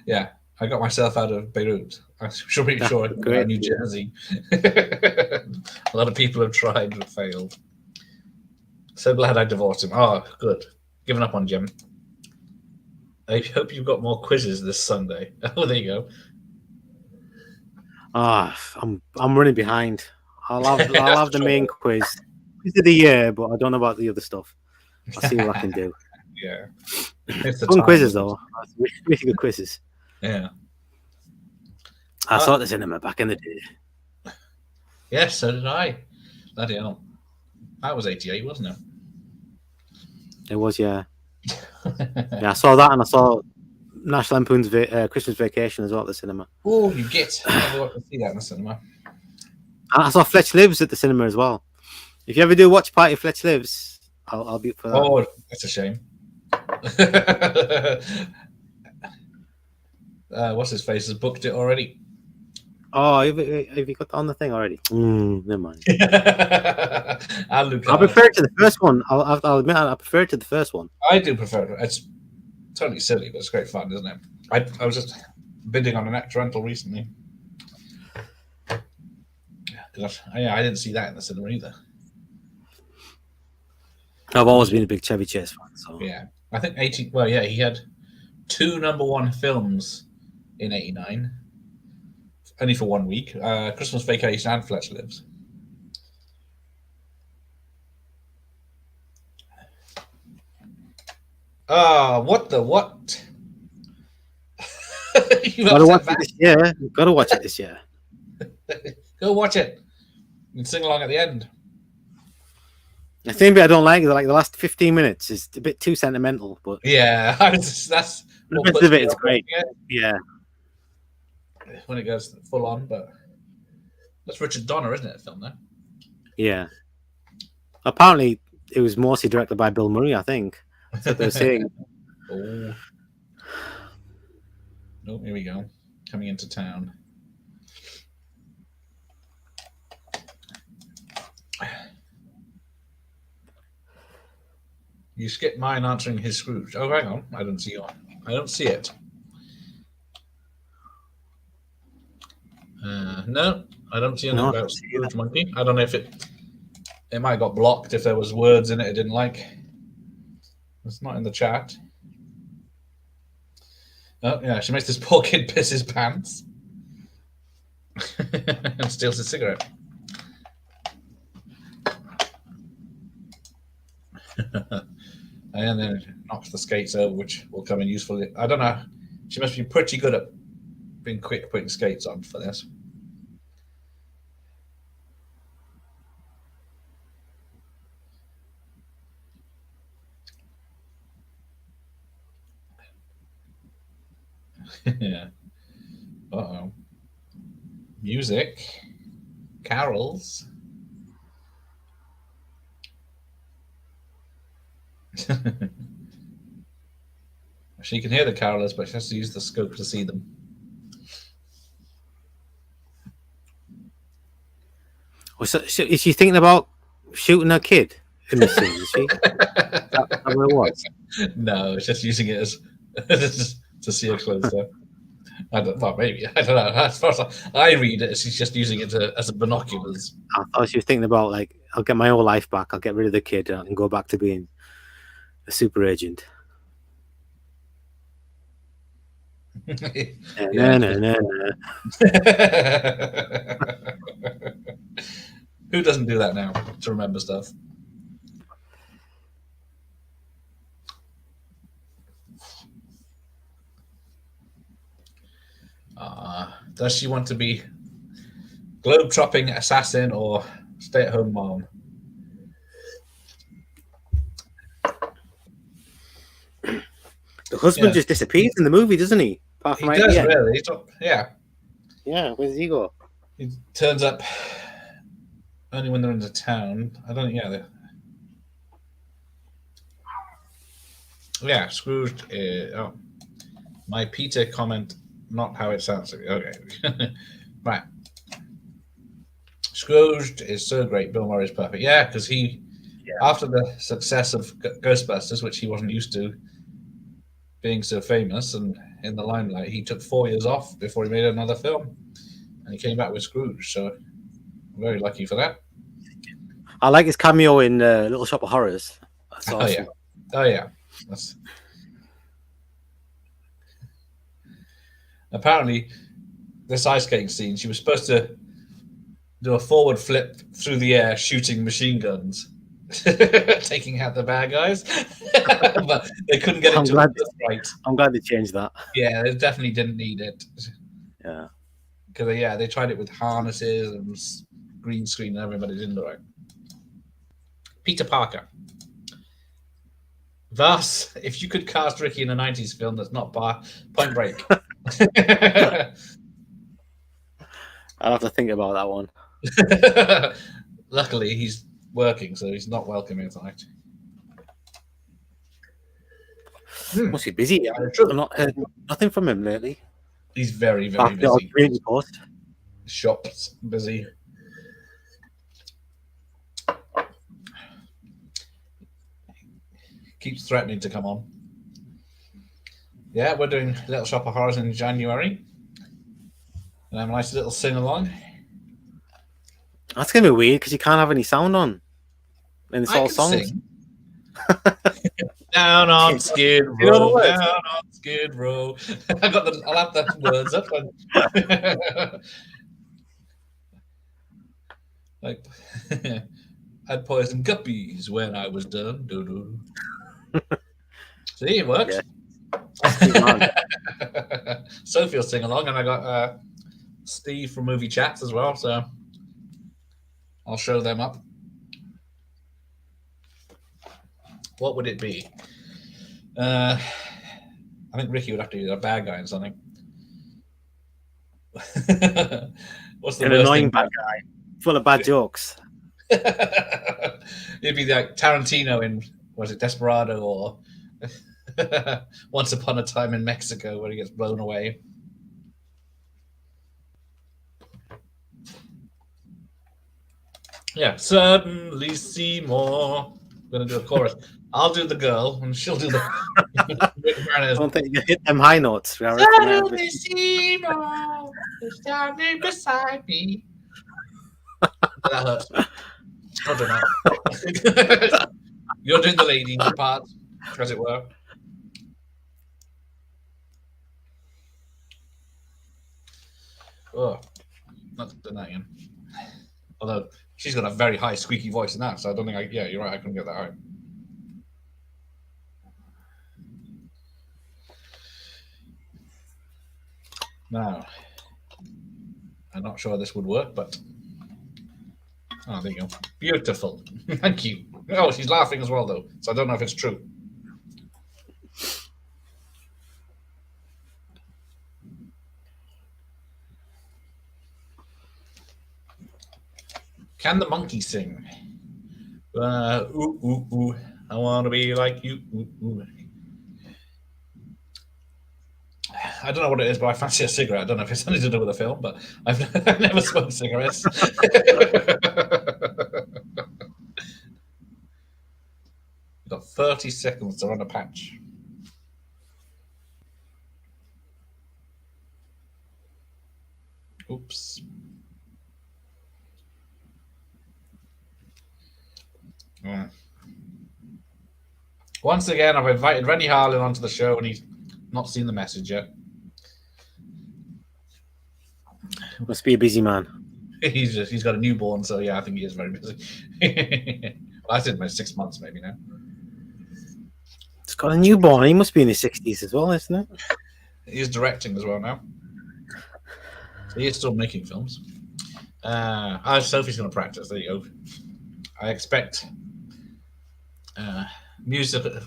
Yeah, I got myself out of Beirut. I'm pretty sure New Jersey. A lot of people have tried but failed. So glad I divorced him. Oh, good. Given up on Jim. I hope you've got more quizzes this Sunday. Oh, there you go. I'm running behind. I'll have the main quiz. This is the year, but I don't know about the other stuff. I'll see what I can do. Yeah. Fun quizzes though. Really good quizzes. Yeah. I saw the cinema back in the day. Yes, so did I. Bloody hell. That was 88, wasn't it? It was, yeah. Yeah, I saw that, and I saw National Lampoon's Christmas Vacation as well at the cinema. Oh, you get. I never got to see that in the cinema. And I saw Fletch Lives at the cinema as well. If you ever do watch party Fletch Lives, I'll be up for that. Oh, that's a shame. What's his face has booked it already. Oh, have you got on the thing already? Never mind. I prefer it to the first one. I'll admit I prefer it to the first one. I do prefer it. It's totally silly, but it's great fun, isn't it? I was just bidding on an extra rental recently. I didn't see that in the cinema either. I've always been a big Chevy Chase fan. So Yeah, I think 80. Well, yeah, he had 2 #1 films in '89, only for 1 week. Christmas Vacation and Fletch Lives. What the what? You gotta watch upset it this year. You've got to watch it this year. Go watch it and sing along at the end. The thing bit I don't like is like the last 15 minutes is a bit too sentimental, but Yeah, that's the what rest puts of it me is off great. watching Yeah, it when it goes full on. But that's Richard Donner, isn't it? The film there. yeah. Apparently, it was mostly directed by Bill Murray. I think that's what they're saying. Oh, here we go. Coming into town. You skipped mine answering his Scrooge. Oh, hang on. I don't see your. I don't see it. No, I don't see anything No, about Scrooge Monkey. I don't know if it might have got blocked if there was words in it I didn't like. It's not in the chat. Oh, yeah, she makes this poor kid piss his pants and steals his cigarette. And then knocks the skates over, which will come in useful. I don't know. She must be pretty good at being quick putting skates on for this. Yeah. Uh-oh. Music. Carols. She can hear the carolers, but she has to use the scope to see them. So is she thinking about shooting her kid in the scene? Is she? Is that what it was? No, it's just using it as to see her closer. I don't know. Maybe I don't know. As far as I read it, she's just using it as a binoculars. I thought she was thinking about like, I'll get my whole life back. I'll get rid of the kid and go back to being a super agent. No. Who doesn't do that now to remember stuff? Does she want to be globe-trotting assassin or stay-at-home mom? The husband just disappears in the movie, doesn't he? Apart from he does, really. Yeah. Yeah, where does he go? He turns up only when they're in the town. I don't. Yeah. Scrooge. My Peter comment, not how it sounds. Okay. Right. Scrooge is so great. Bill Murray is perfect. Yeah, because after the success of Ghostbusters, which he wasn't used to being so famous and in the limelight, he took 4 years off before he made another film, and he came back with Scrooge. So I'm very lucky for that. I like his cameo in Little Shop of Horrors. That's awesome. Oh yeah. Apparently, this ice skating scene, she was supposed to do a forward flip through the air, shooting machine guns, taking out the bad guys, but they couldn't get it to look right. I'm glad they changed that. Yeah, they definitely didn't need it. Yeah, because they tried it with harnesses and green screen and everything, but it didn't look right. Peter Parker. Thus, if you could cast Ricky in a 90s film that's not Point Break. I'll have to think about that one. Luckily, he's working, so he's not welcome here tonight. Must be busy. I've not heard nothing from him lately. He's very, very busy. Post. Shops busy. Keeps threatening to come on. Yeah, we're doing Little Shop of Horrors in January. And have a nice little sing-along. That's going to be weird because you can't have any sound on. And it's all songs. Sing. Down on Skid Row, You know the words? down on Skid Row. I'll have the words up. Like, I'd poison guppies when I was done. Doo-doo. See, it works. Sophie will sing along, and I got Steve from Movie Chats as well, so I'll show them up. What would it be? I think Ricky would have to be a bad guy in something. What's the An worst annoying thing? bad guy, full of bad jokes. It'd be like Tarantino in, was it Desperado, or Once Upon a Time in Mexico, where he gets blown away. Yeah, certainly Seymour. I'm gonna do a chorus. I'll do the girl, and she'll do the. I don't think you hit them high notes. Certainly Seymour is standing beside me. That hurts. I'll do that. You're doing the lady part, as it were. Oh, not doing that again. Although she's got a very high squeaky voice in that, so I don't think yeah, you're right, I couldn't get that high. Now, I'm not sure this would work, but oh, there you go. Beautiful. Thank you. Oh, she's laughing as well, though, so I don't know if it's true. Can the monkey sing? Ooh, ooh, ooh. I want to be like you. Ooh, ooh. I don't know what it is, but I fancy a cigarette. I don't know if it's something to do with the film, but I've never smoked cigarettes. We've got 30 seconds to run a patch. Oops. Once again, I've invited Rennie Harlan onto the show, and he's not seen the message yet. Must be a busy man. He's got a newborn, so yeah, I think he is very busy. Well, I said about 6 months, maybe now. He's got a newborn. He must be in his 60s as well, isn't it? He's directing as well now. He is still making films. Sophie's going to practice. There you go. I expect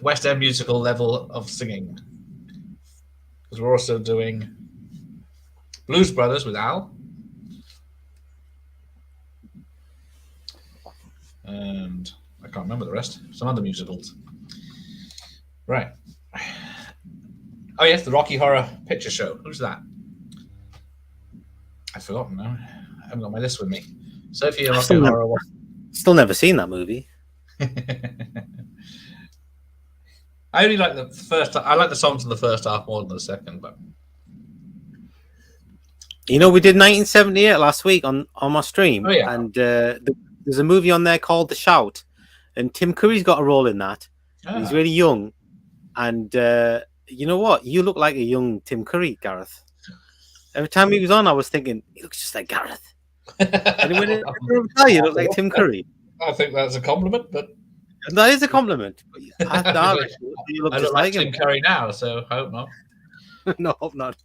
West End musical level of singing, because we're also doing Blues Brothers with Al, and I can't remember the rest. Some other musicals. Right. Oh yes, the Rocky Horror Picture Show. Who's that? I've forgotten now. I haven't got my list with me. Sophie and Rocky Horror. Still never seen that movie. I only like the first. I like the songs in the first half more than the second, but you know, we did 1978 last week on my stream, and there's a movie on there called The Shout, and Tim Curry's got a role in that. He's really young, and you know what? You look like a young Tim Curry, Gareth. Every time he was on, I was thinking he looks just like Gareth. Anyone ever tell you look like Tim Curry? I think that's a compliment, but. And that is a compliment. I look like Tim Curry now, so I hope not. No, hope not.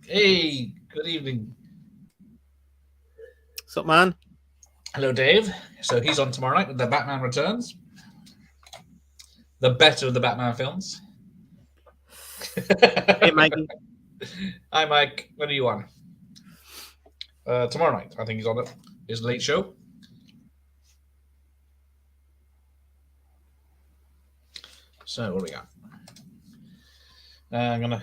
Hey, good evening. What's up, man? Hello, Dave. So he's on tomorrow night with The Batman Returns. The better of the Batman films. Hey, Mikey. Hi, Mike. When are you on? Tomorrow night. I think he's on it. His late show. So, what do we got? I'm going to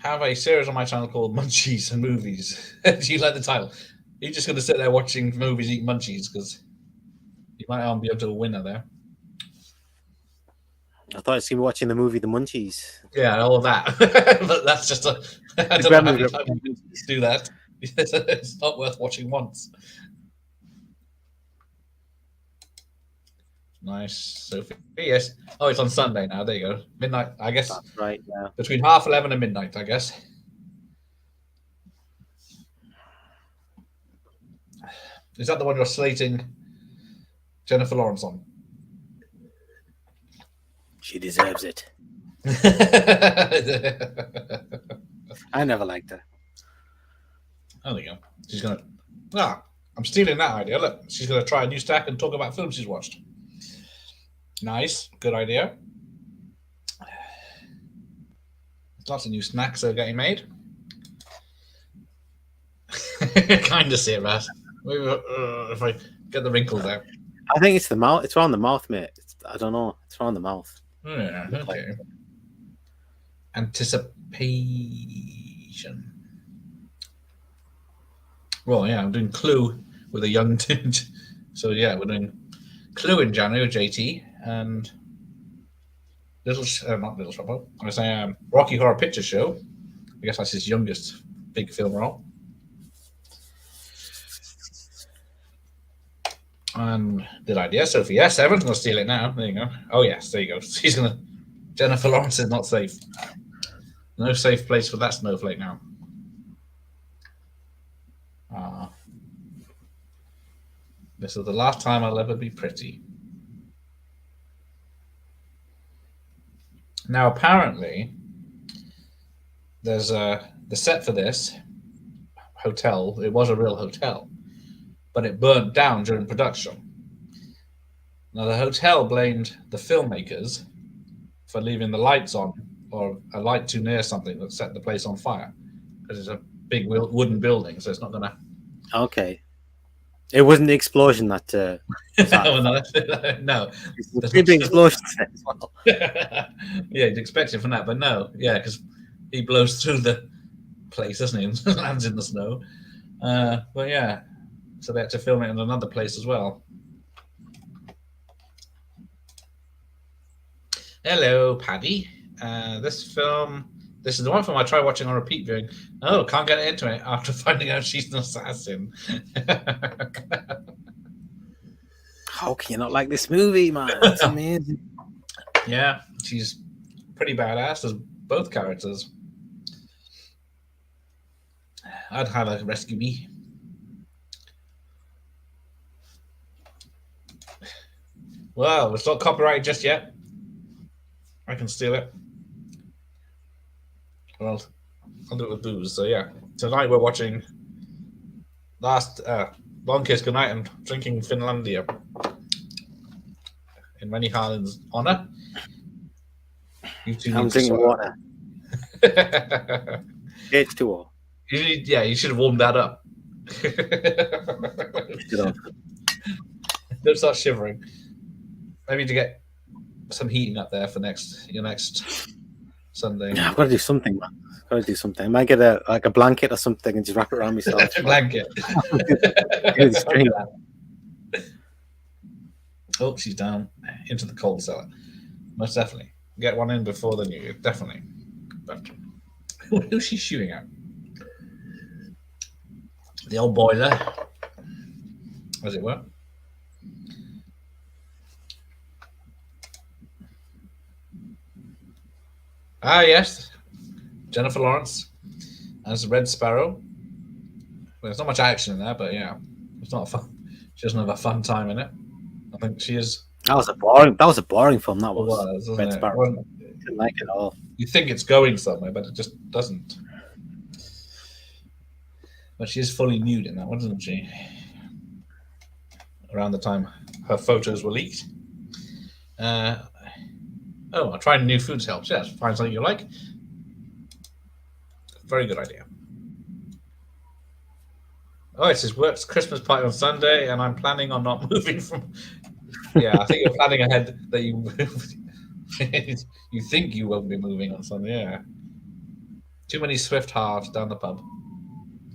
have a series on my channel called Munchies and Movies. Do you like the title? You're just going to sit there watching movies, eat munchies, because you might not be able to a winner there. I thought I was going to be watching the movie The Munchies. Yeah, all of that. But that's just a... I don't know how many times you do that. It's not worth watching once. Nice, Sophie. Yes. Oh, it's on Sunday now. There you go. Midnight, I guess. That's right. Yeah. Between 11:30 and midnight, I guess. Is that the one you're slating Jennifer Lawrence on? She deserves it. I never liked her. Oh, there you go. She's gonna. I'm stealing that idea. Look, she's gonna try a new stack and talk about films she's watched. Nice, good idea. Lots of new snacks are getting made. Kind of see it, Raz. If I get the wrinkles out. I think it's the mouth. It's around the mouth, mate. I don't know. It's around the mouth. Yeah, okay. Anticipation. Well, yeah, I'm doing Clue with a young tinge. So, yeah, we're doing Clue in January with JT and not Little Shop. I was saying Rocky Horror Picture Show. I guess that's his youngest big film role. And did I? Yes, Sophie. Yes, everyone's going to steal it now. There you go. Oh, yes, there you go. She's going to. Jennifer Lawrence is not safe. No safe place for that snowflake now. This is the last time I'll ever be pretty. Now, apparently, there's the set for this hotel. It was a real hotel, but it burnt down during production. Now, the hotel blamed the filmmakers for leaving the lights on or a light too near something that set the place on fire because it's a big wooden building, so it's not going to. Okay. It wasn't the explosion that. No. It's a big explosion as well. Yeah, you'd expect it from that, but no. Yeah, because he blows through the place, doesn't he, and lands in the snow. But yeah, so they had to film it in another place as well. Hello, Paddy. This is the one film I tried watching on repeat viewing. Oh, can't get into it after finding out she's an assassin. How can you not like this movie, man? It's amazing. Yeah, she's pretty badass as both characters. I'd have her rescue me. Well, it's not copyrighted just yet. I can steal it. Well, I'll do it with booze. So yeah, tonight we're watching Long Kiss Goodnight and drinking Finlandia in Rennie Harlan's honor. You two I'm drinking water. H2O. You should have warmed that up. Don't start shivering. Maybe to get some heating up there for your next Sunday. Yeah, I've got to do something, man. I've got to do something. I might get a blanket or something and just wrap it around myself. A blanket. Oh, she's down into the cold cellar. Most definitely. Get one in before the new year. Definitely. But who's she shooting at? The old boiler, as it were. Ah, yes. Jennifer Lawrence as Red Sparrow. Well, there's not much action in there, but yeah, it's not fun. She doesn't have a fun time in it. I think she is. That was a boring film. That was Red Sparrow. Didn't like it at all. You think it's going somewhere, but it just doesn't. But she is fully nude in that one, isn't she? Around the time her photos were leaked. Trying new foods helps. Yes, find something you like. Very good idea. Oh, it says works Christmas party on Sunday, and I'm planning on not moving from. Yeah, I think you're planning ahead that you moved. You think you won't be moving on Sunday. Yeah. Too many swift halves down the pub.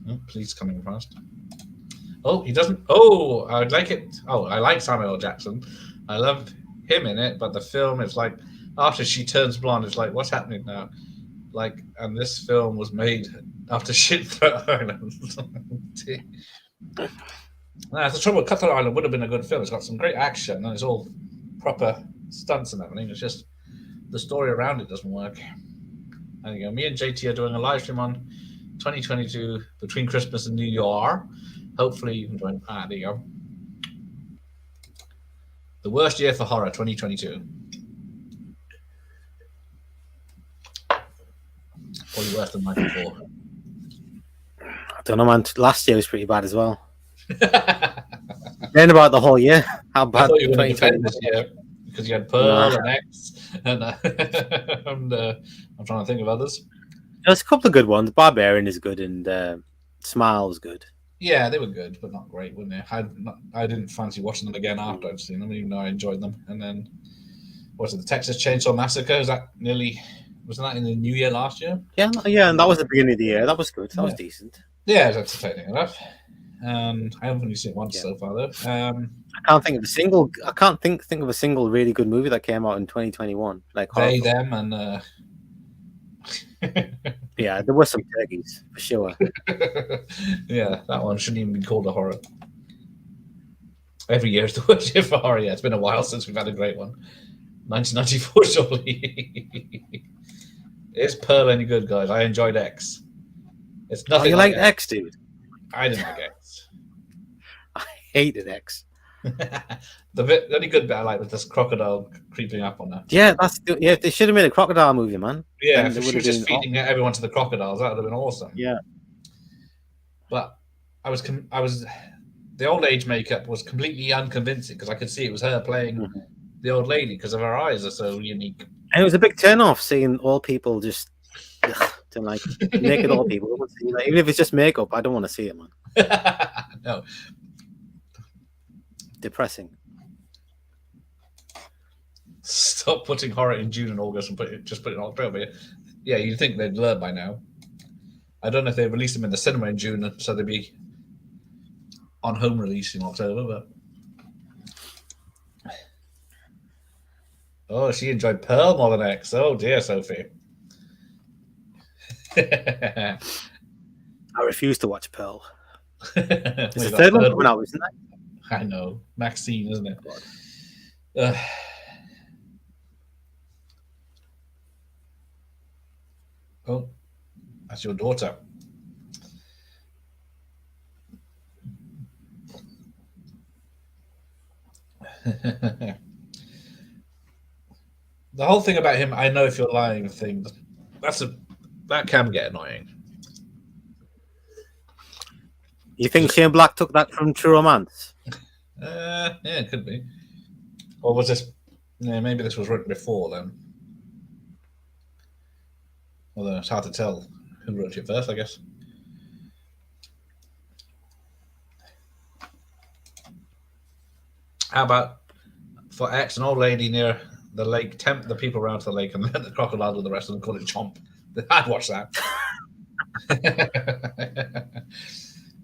Oh, police coming fast. Oh, he doesn't. Oh, I would like it. Oh, I like Samuel L. Jackson. I love him in it, but the film is like after she turns blonde, it's like what's happening now? Like, and this film was made after Shitthroat Island. That's the trouble. Cutthroat Island would have been a good film. It's got some great action, and it's all proper stunts and everything. It's just the story around it doesn't work. There you go. Me and JT are doing a live stream on 2022 between Christmas and New Year. Hopefully you can join. There you go. The worst year for horror, 2022. Probably worse than 94. I don't know, man. Last year was pretty bad as well. Then about the whole year. How bad? I thought you were going to defend this year because you had Pearl and X, and I'm trying to think of others. There's a couple of good ones. Barbarian is good, and Smile was good. Yeah, they were good, but not great, weren't they? I didn't fancy watching them again after I'd seen them, even though I enjoyed them. And then, what was it, the Texas Chainsaw Massacre? Wasn't that in the New Year last year? Yeah, and that was the beginning of the year. That was good. That was decent. Yeah, that's entertaining enough. I haven't only seen it once so far, though. I can't think of a single. I can't think of a single really good movie that came out in 2021. Like They, Them, and yeah, there were some turkeys for sure. Yeah, that one shouldn't even be called a horror. Every year is the worst year for horror. Yeah, it's been a while since we've had a great one. 1994, surely. Is Pearl any good, guys? I enjoyed X. It's nothing. You like X, dude? I didn't like X. I hated X. The only good bit I like was this crocodile creeping up on her. Yeah, they should have made a crocodile movie, man. Yeah, if she was just feeding everyone to the crocodiles, that would have been awesome. Yeah, but I was the old age makeup was completely unconvincing because I could see it was her playing the old lady because of her eyes are so unique. And it was a big turn off seeing all people just to like naked old people. Even if it's just makeup, I don't want to see it, man. No. Depressing. Stop putting horror in June and August and just put it in October. Yeah, you'd think they'd learn by now. I don't know if they released them in the cinema in June, so they'd be on home release in October. But oh, she enjoyed Pearl more than X. Oh dear, Sophie. I refuse to watch Pearl. It's the third one coming out, isn't it? I know. Maxine, isn't it? Oh, that's your daughter. The whole thing about him, I know if you're lying thing, that can get annoying. You think Shane Black took that from True Romance? Yeah, it could be. Or was this? Yeah, maybe this was written before then. Although it's hard to tell who wrote it first, I guess. How about for X, an old lady near the lake, tempt the people around to the lake and let the crocodile with the rest of them, call it Chomp. I'd watch that.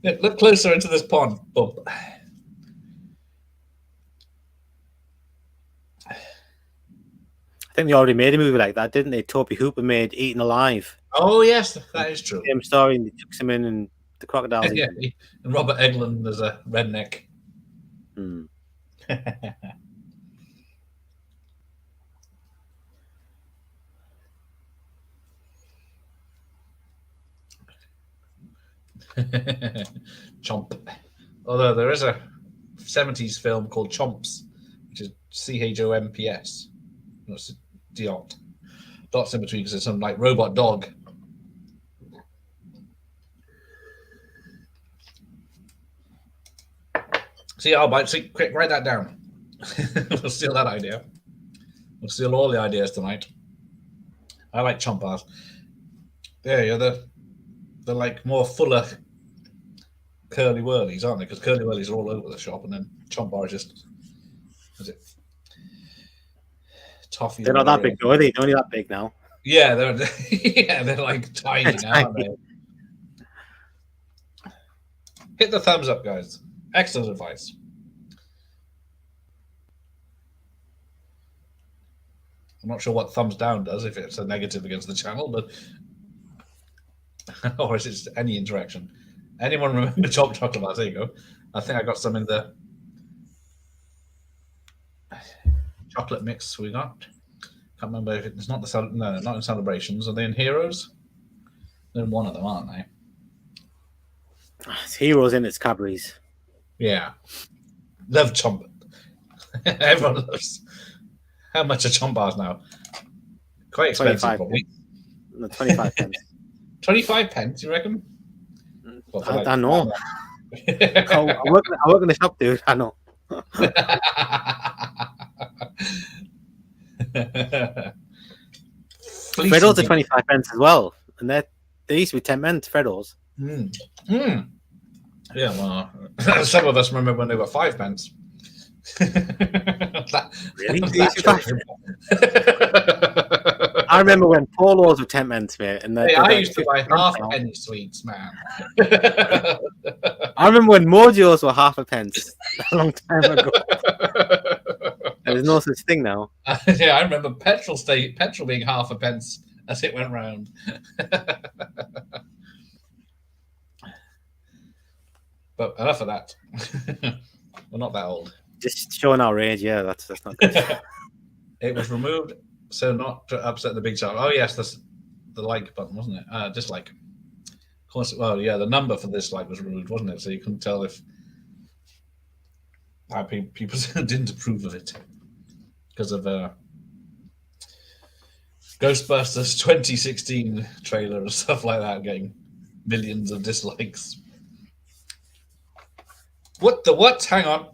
Yeah, look closer into this pond, Bump. I think they already made a movie like that, didn't they? Toby Hooper made Eaten Alive. Oh, yes, that is true. Same story, and they took him in, and the crocodile. Yeah, and Robert Englund as a redneck. Chomp. Although there is a 70s film called Chomps, which is CHOMPS. That's dots in between because it's some like robot dog. See, quick, write that down. We'll steal that idea. We'll steal all the ideas tonight. I like chomp bars. Yeah, they're like more fuller curly whirlies, aren't they? Because curly whirlies are all over the shop, and then chomp bar is just toffee. They're not that big, though, are they? They're only that big now. Yeah, they're like tiny now, aren't they? Hit the thumbs up, guys. Excellent advice. I'm not sure what thumbs down does, if it's a negative against the channel, but or is it any interaction? Anyone remember Chop Chocolate Bars? There you go. I think I got some in the chocolate mix we got. Can't remember if it's not not in Celebrations. Are they in Heroes? They're in one of them, aren't they? It's Heroes in its Cadbury's. Yeah. Love chomp. Everyone loves. How much are chomp bars now? Quite expensive, 25 probably. No, 25 pence. 25 pence, you reckon? What, for I know. I work in the shop, dude. I know. Freddos are 25 pence as well, and they used to be 10 pence. Freddos. Yeah, well, some of us remember when they were 5 pence. Really? I remember when Polos were 10 pence, mate. And I used to buy half-penny sweets, man. I remember when Mojos were half a pence a long time ago. There's no such thing now. Yeah, I remember petrol being half a pence as it went round. But enough of that. We're not that old. Just showing our age, yeah, that's not good. It was removed so not to upset the big shop. Oh yes, that's the like button, wasn't it? Dislike. Of course. Well, yeah, the number for dislike was removed, wasn't it? So you couldn't tell if people didn't approve of it because of Ghostbusters 2016 trailer and stuff like that, getting millions of dislikes. What the what? Hang on.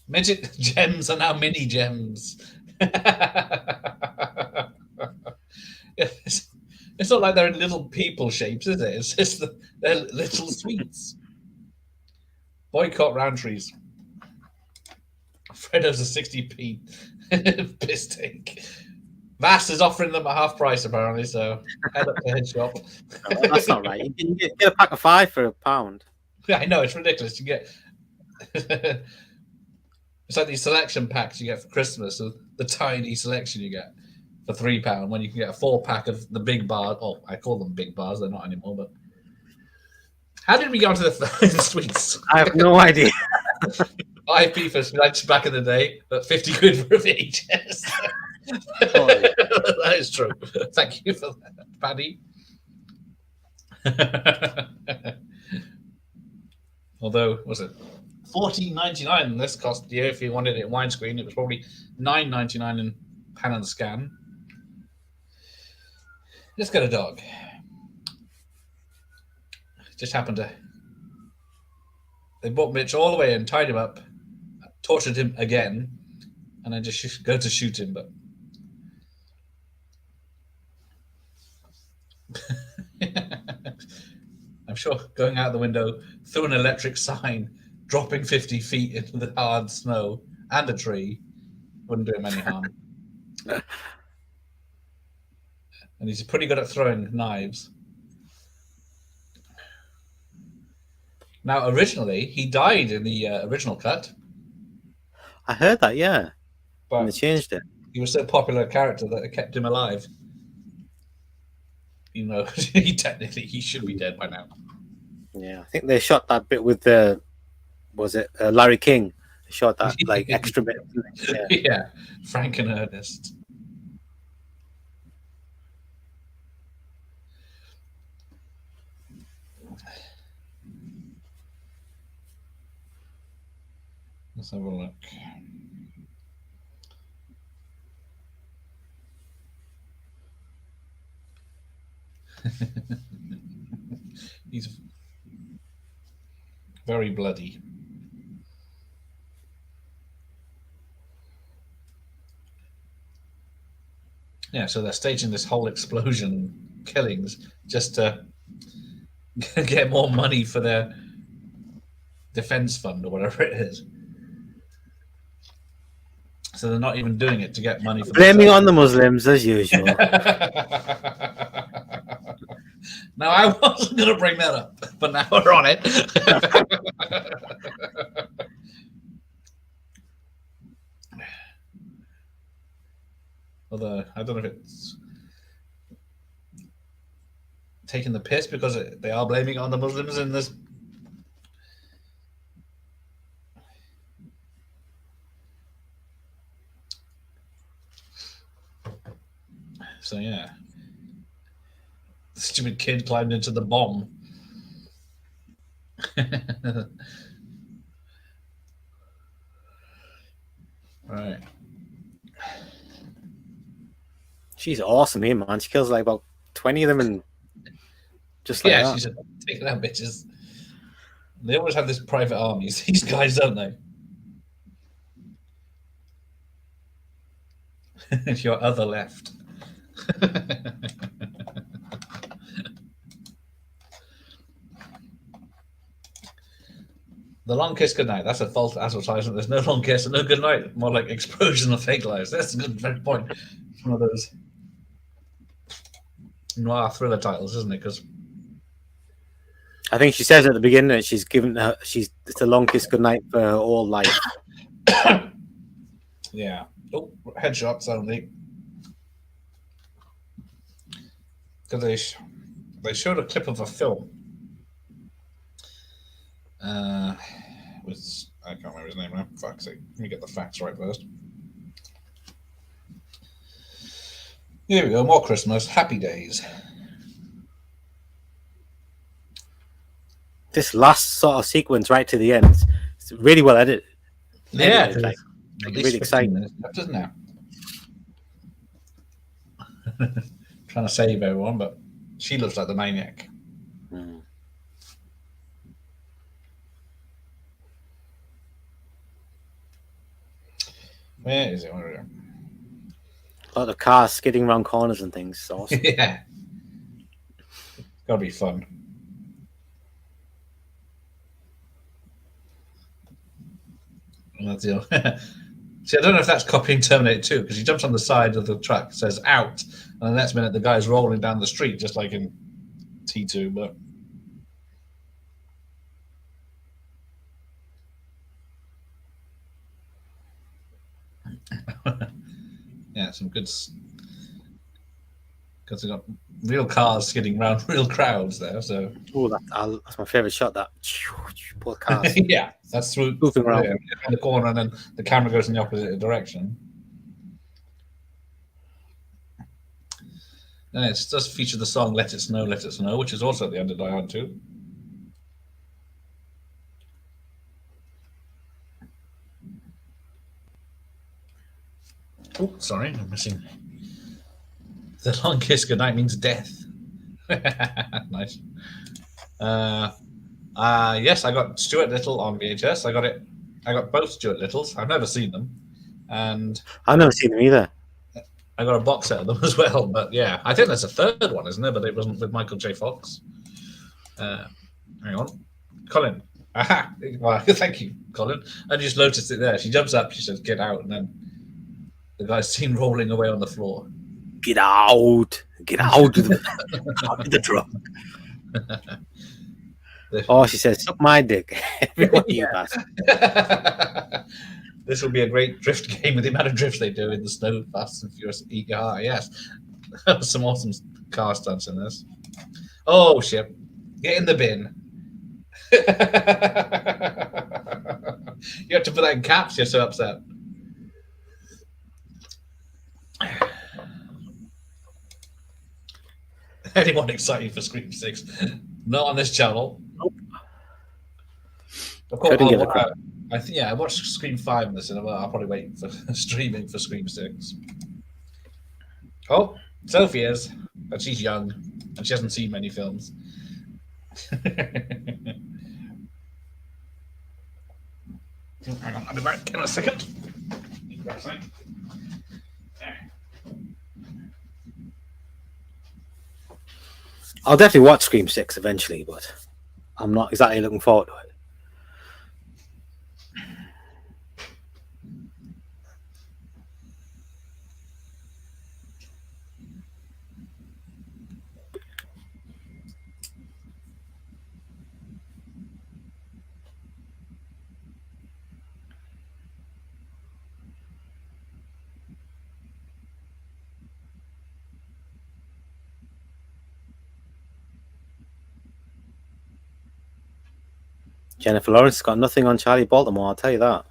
Midget gems are now mini gems. It's not like they're in little people shapes, is it? It's just they're little sweets. Boycott Roundtrees. Freddo's a 60p piss take. Vass is offering them at half price apparently, so head up to head shop. No, that's not right. You can get a pack of 5 for £1. Yeah, I know, it's ridiculous. You get it's like these selection packs you get for Christmas, so the tiny selection you get for £3 when you can get a 4-pack of the big bars. Oh, I call them big bars, they're not anymore, but how did we go into the sweets? I have no idea. 5p for lunch back in the day, but 50 quid for a VHS. Oh, yeah. That is true. Thank you for that, Paddy. Although, was it $14.99? This cost you if you wanted it widescreen. It was probably $9.99 in pan and scan. Let's get a dog. Just happened to. They brought Mitch all the way in, tied him up, tortured him again, and then just go to shoot him, but. I'm sure going out the window through an electric sign, dropping 50 feet into the hard snow and a tree wouldn't do him any harm. And he's pretty good at throwing knives. Now, originally, he died in the original cut. I heard that, yeah. But and they changed it. He was so popular a character that it kept him alive. You know, he should be dead by now. Yeah, I think they shot that bit with Larry King? They shot that like extra bit. Yeah. Yeah, Frank and Ernest. Let's have a look. He's very bloody. Yeah, so they're staging this whole explosion killings just to get more money for their defense fund or whatever it is. So they're not even doing it to get money for blaming on the Muslims as usual. Now, I wasn't going to bring that up, but now we're on it. Although, I don't know if it's taking the piss because they are blaming it on the Muslims in this. So yeah, the stupid kid climbed into the bomb. Right. She's awesome here, man. She kills like about 20 of them and just like Yeah, that. she's taking out bitches. They always have this private armies. These guys, don't they? Your other left. The long kiss goodnight. That's a false advertisement. There's no long kiss and no goodnight. More like explosion of fake lives. That's a good point. It's one of those noir thriller titles, isn't it? Because I think she says at the beginning that she's it's a long kiss goodnight for her whole life. yeah. Oh, headshots only. Because they showed a clip of a film. With I can't remember his name now. Fuck's sake. Let me get the facts right first. Here we go. More Christmas. Happy days. This last sort of sequence right to the end, it's really well edited. Yeah, like, at really least 15 exciting. minutes left, isn't there? Trying to save everyone, but she looks like the maniac. Mm. Where is it? Where is it? A lot of cars skidding around corners and things. It's awesome. Yeah. It's gotta be fun. That's, you know, see, I don't know if that's copying Terminator 2 because he jumps on the side of the truck, says out, and the next minute the guy's rolling down the street just like in T2. But yeah, some good. Because they got real cars skidding around real crowds there. So Oh, that's my favorite shot. That both cars. yeah, that's through Moving around. in the corner, and then the camera goes in the opposite direction. And it does feature the song "Let It Snow, Let It Snow," which is also at the end of Die Hard 2. Oh, sorry, I'm missing. The long kiss goodnight means death. Nice. Yes, I got Stuart Little on VHS. I got both Stuart Littles. I've never seen them, and I've never seen them either. I got a box set of them as well. But yeah, I think there's a third one, isn't there? But it wasn't with Michael J. Fox. Hang on, Colin. Aha! Well, thank you, Colin. I just noticed it there. She jumps up. She says, "Get out!" And then the guy's seen rolling away on the floor. Get out! Get out of the truck. Oh, she says, "Suck my dick." Everyone, you bastard. This will be a great drift game with the amount of drifts they do in the snow. Fast and Furious. Yes, some awesome car stunts in this. Oh shit! Get in the bin. You have to put that in caps. You're so upset. Anyone excited for Scream 6? Not on this channel. Nope. Of course, I think I watched Scream 5 in the cinema. I'll probably wait for streaming for Scream 6. Oh, Sophie is, but she's young and she hasn't seen many films. Hang on, I'll be back in a second. I'll definitely watch Scream 6 eventually, but I'm not exactly looking forward to it. Jennifer Lawrence has got nothing on Charlie Baltimore, I'll tell you that.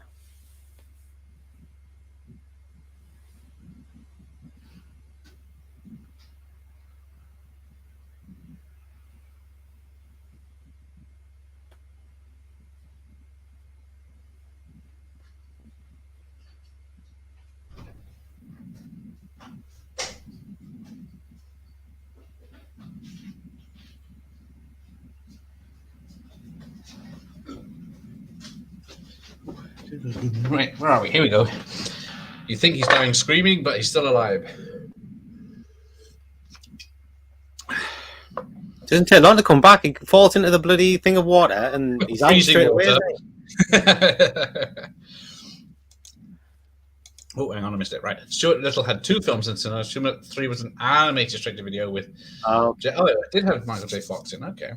Right, where are we? Here we go. You think he's dying screaming, but he's still alive. Doesn't take long to come back. He falls into the bloody thing of water, and he's out Freezing straight away. water. Isn't he? Oh, hang on, I missed it. Right. Stuart Little had 2 films in cinema. Stuart 3 was an animated straight to video with. Oh, It did have Michael J. Fox in. Okay.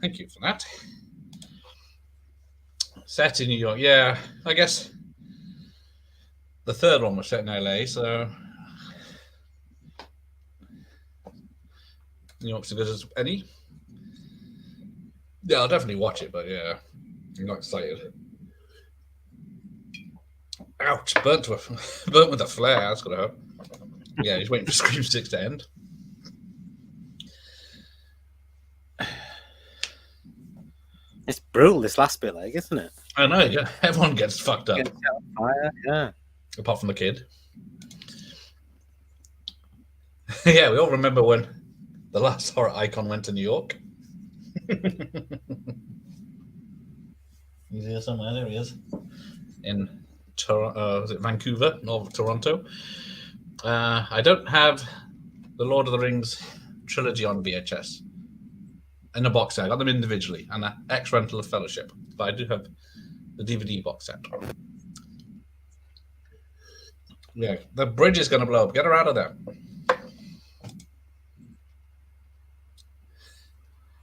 Thank you for that. Set in New York. Yeah, I guess the third one was set in LA, so New York's as good as any. Yeah, I'll definitely watch it, but yeah, I'm not excited. Ouch, burnt with a flare. That's gonna hurt. Yeah, he's waiting for Scream 6 to end. it's brutal. This last bit, like, isn't it? I know. Yeah, everyone gets fucked up, Gets set on fire, yeah. apart from the kid. Yeah, we all remember when the last horror icon went to New York. He's here somewhere. There he is. In was it Vancouver or Toronto? I don't have the Lord of the Rings trilogy on VHS in a box set. I got them individually and an X rental of Fellowship, but I do have the DVD box set. Yeah, the bridge is going to blow up. Get her out of there.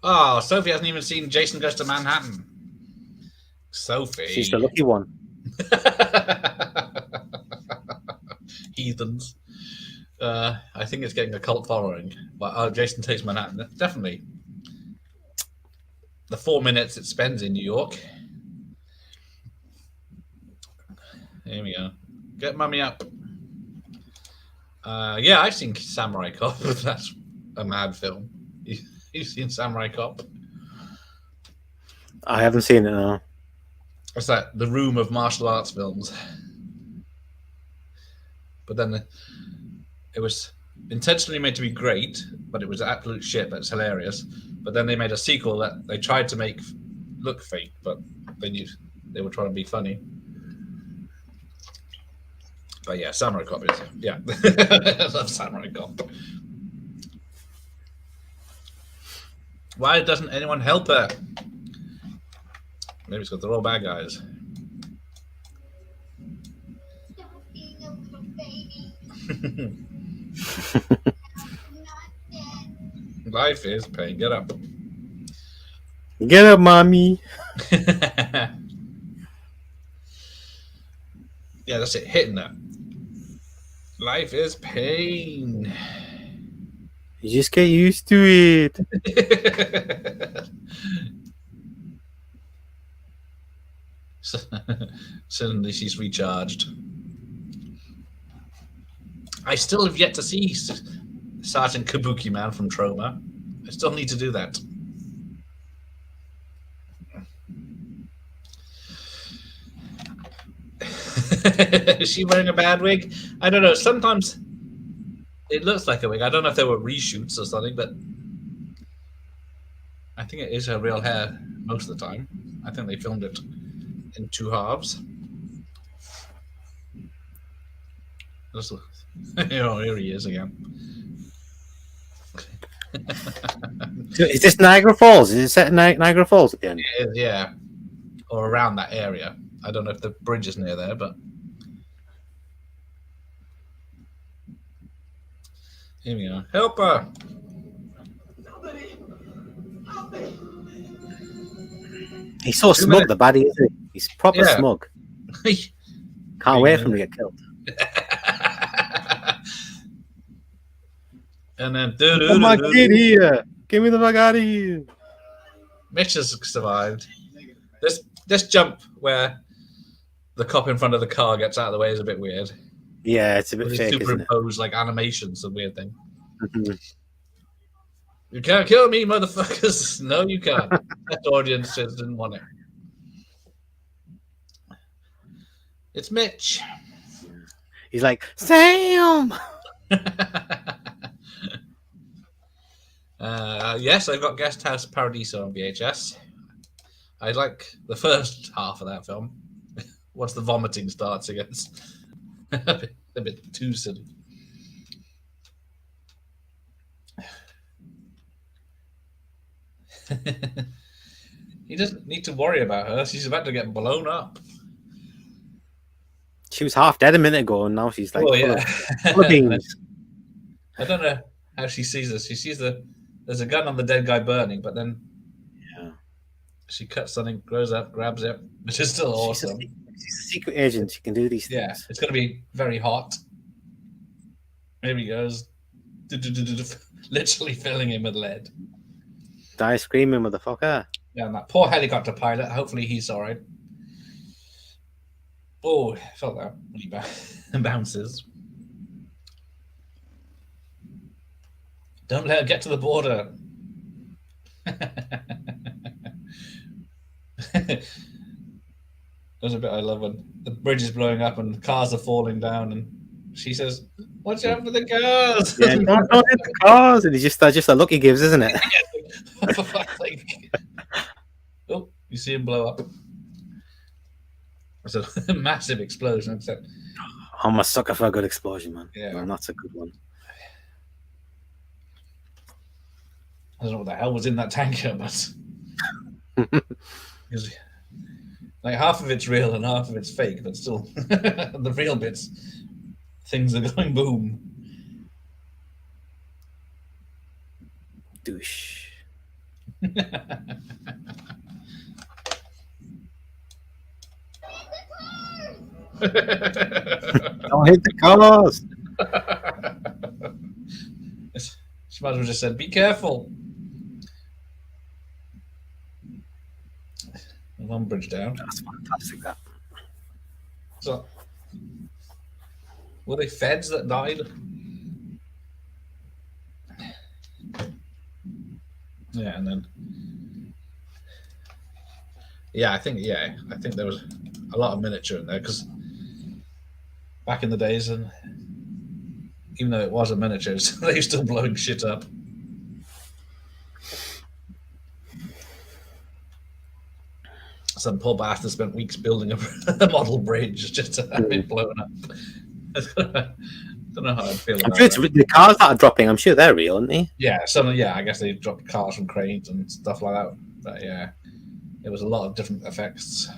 Oh, Sophie hasn't even seen Jason Goes to Manhattan. Sophie. She's the lucky one. Heathens. I think it's getting a cult following. But Jason Takes Manhattan, definitely. The 4 minutes it spends in New York. Here we go. Get mummy up. Yeah, I've seen Samurai Cop. That's a mad film. You've seen Samurai Cop? I haven't seen it now. It's like the room of martial arts films. But then it was intentionally meant to be great, but it was absolute shit, but it's hilarious. But then they made a sequel that they tried to make look fake, but they knew they were trying to be funny. But yeah, Samurai Cop is, yeah. I love Samurai Cop. Why doesn't anyone help her? Maybe it's because they're all bad guys. Stop being a little baby. I'm not dead. Life is pain. Get up. Get up, mommy. Yeah, that's it. Hitting that. Life is pain. You just get used to it. Suddenly she's recharged. I still have yet to see Sergeant Kabuki Man from Trauma. I still need to do that. Is she wearing a bad wig? I don't know. Sometimes it looks like a wig. I don't know if they were reshoots or something, but I think it is her real hair most of the time. I think they filmed it in 2 halves. Here he is again. Is this Niagara Falls? Is it set in Niagara Falls at the end? It is, yeah. Or around that area. I don't know if the bridge is near there, but here we go. Help her! He's so smug, the baddie, isn't he? He's proper Yeah. smug. Can't wait for him to get killed. And then Oh, my kid here! Get me the fuck out of here! Mitch has survived. This jump where the cop in front of the car gets out of the way is a bit weird. Yeah, it's a bit They fake, isn't it? superimpose like animations, a weird thing. Mhm. You can't kill me, motherfuckers. No, you can't. That audience just didn't want it. It's Mitch. He's like, Sam! Yes, I've got Guest House Paradiso on VHS. I like the first half of that film. once the vomiting starts, it gets a bit too silly. He doesn't need to worry about her. She's about to get blown up. She was half dead a minute ago, and now she's like, Oh yeah. full of beans. I don't know how she sees this. She sees there's a gun on the dead guy burning, but then she cuts something, grows up, grabs it, which is still awesome. She's a secret agent. She can do these things. Yeah, it's going to be very hot. Here he goes, literally filling him with lead. Die screaming, motherfucker. Yeah, and that poor helicopter pilot. Hopefully he's all right. Oh, I felt that when he bounces. Don't let her get to the border. There's a bit I love when the bridge is blowing up and cars are falling down, and she says, "Watch out for the cars!" Yeah, don't hit the cars. And that's just a look he gives, isn't it? For fuck's sake. Oh, you see him blow up. It's a massive explosion. Except, I'm a sucker for a good explosion, man. Yeah, man, that's a good one. I don't know what the hell was in that tanker, but like half of it's real and half of it's fake, but still, the real bits, things are going boom. Douche. Don't hit the cars. She might as well just said, "Be careful." One bridge down. That's fantastic. That. So, were they feds that died? Yeah, and then I think there was a lot of miniature in there because back in the days, and even though it was a miniature, they were still blowing shit up. Some poor bastard spent weeks building a model bridge just to have it blown up. I don't know how I'd feel about I'm sure the cars that are dropping, I'm sure they're real, aren't they? Yeah, I guess they dropped cars from cranes and stuff like that. But yeah, it was a lot of different effects.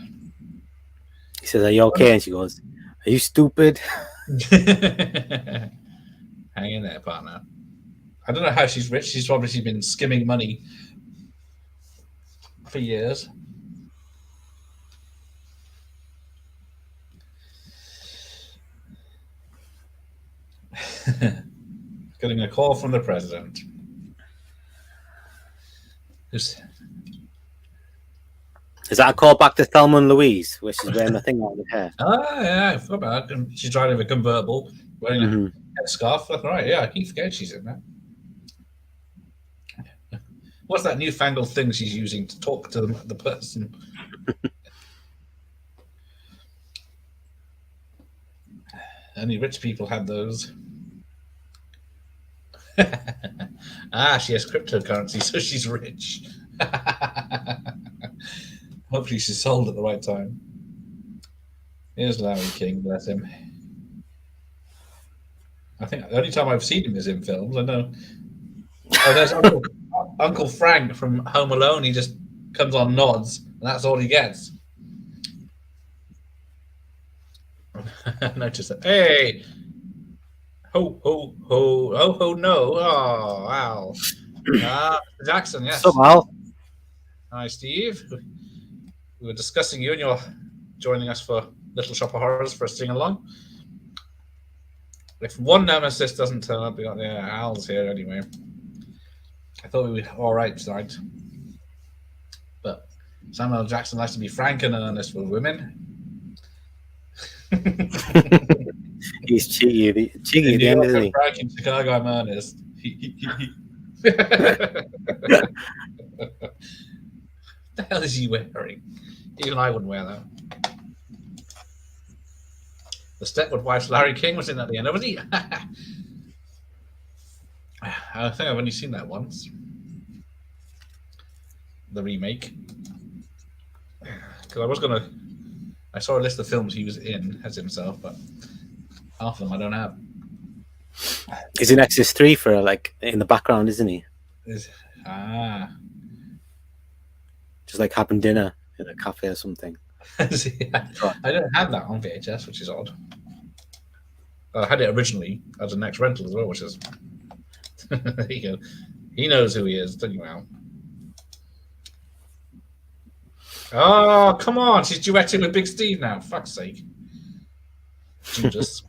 He says, "Are you okay?" And she goes, "Are you stupid?" Hang in there, partner. I don't know how she's rich. She's obviously been skimming money for years. Getting a call from the president. Is that a call back to Thelma and Louise, where she's wearing the thing on her hair? Ah, yeah, I forgot about it. She's driving a convertible, wearing a headscarf. That's right. Yeah, I keep forgetting she's in that. What's that newfangled thing she's using to talk to the person? Only rich people have those. She has cryptocurrency, so she's rich. Hopefully she's sold at the right time. Here's Larry King, bless him. I think the only time I've seen him is in films. I know. Oh, there's Uncle Frank from Home Alone. He just comes on, nods, and that's all he gets. Notice that. Hey! Ho, ho, ho, ho, ho, no. Oh, wow. Jackson, yes. So, Al. Hi, Steve. We were discussing you, and you're joining us for Little Shop of Horrors for a sing-along. If one nemesis doesn't turn up, we got Al's here anyway. I thought we were all right tonight. But Samuel Jackson likes to be frank and earnest with women. He's cheeky at the end, isn't he? Frank in Chicago, I'm earnest. What the hell is he wearing? Even I wouldn't wear that. The Stepwood Wife's Larry King was in at the end, was he? I think I've only seen that once. The remake. Because I was going to I saw a list of films he was in as himself, but half of them I don't have. He's in Exorcist 3 for like in the background, isn't he? Just like having dinner in a cafe or something. See, I don't have that on VHS, which is odd. I had it originally as a next rental as well, which is there you go. He knows who he is, doesn't he? Now. Oh, come on! She's duetting with Big Steve now. Fuck's sake, Judas.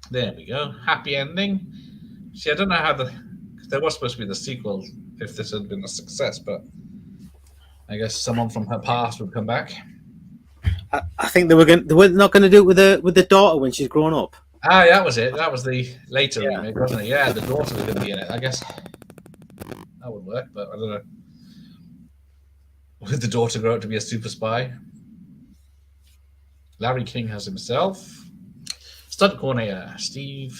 There we go. Happy ending. See, I don't know how there was supposed to be the sequel if this had been a success, but I guess someone from her past would come back. I think they were not going to do it with the daughter when she's grown up. Ah, that was it. That was the later remake, wasn't it? Yeah, the daughter was going to be in it. I guess that would work, but I don't know. Would the daughter grow up to be a super spy? Larry King has himself. Stunt coordinator, Steve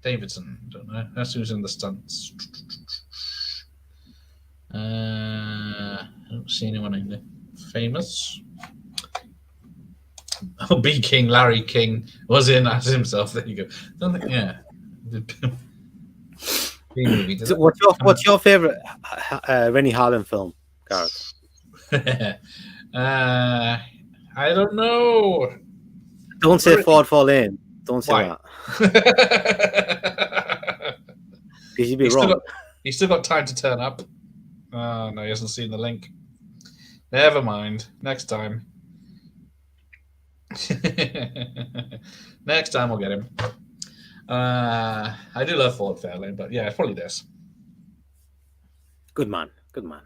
Davidson. Don't know. That's who's in the stunts. I don't see anyone in there. Famous. Oh, B. King, Larry King was in as himself. There you go. Don't think, yeah. So what's your favourite Rennie Harlan film, Gareth? I don't know. Don't say Ford Fall In. Don't say that. Because you'd be wrong. He's still got time to turn up. Oh, no, he hasn't seen the link. Never mind. Next time. Next time we'll get him. I do love Ford Fairlane, but yeah, it's probably this. Good man. Good man.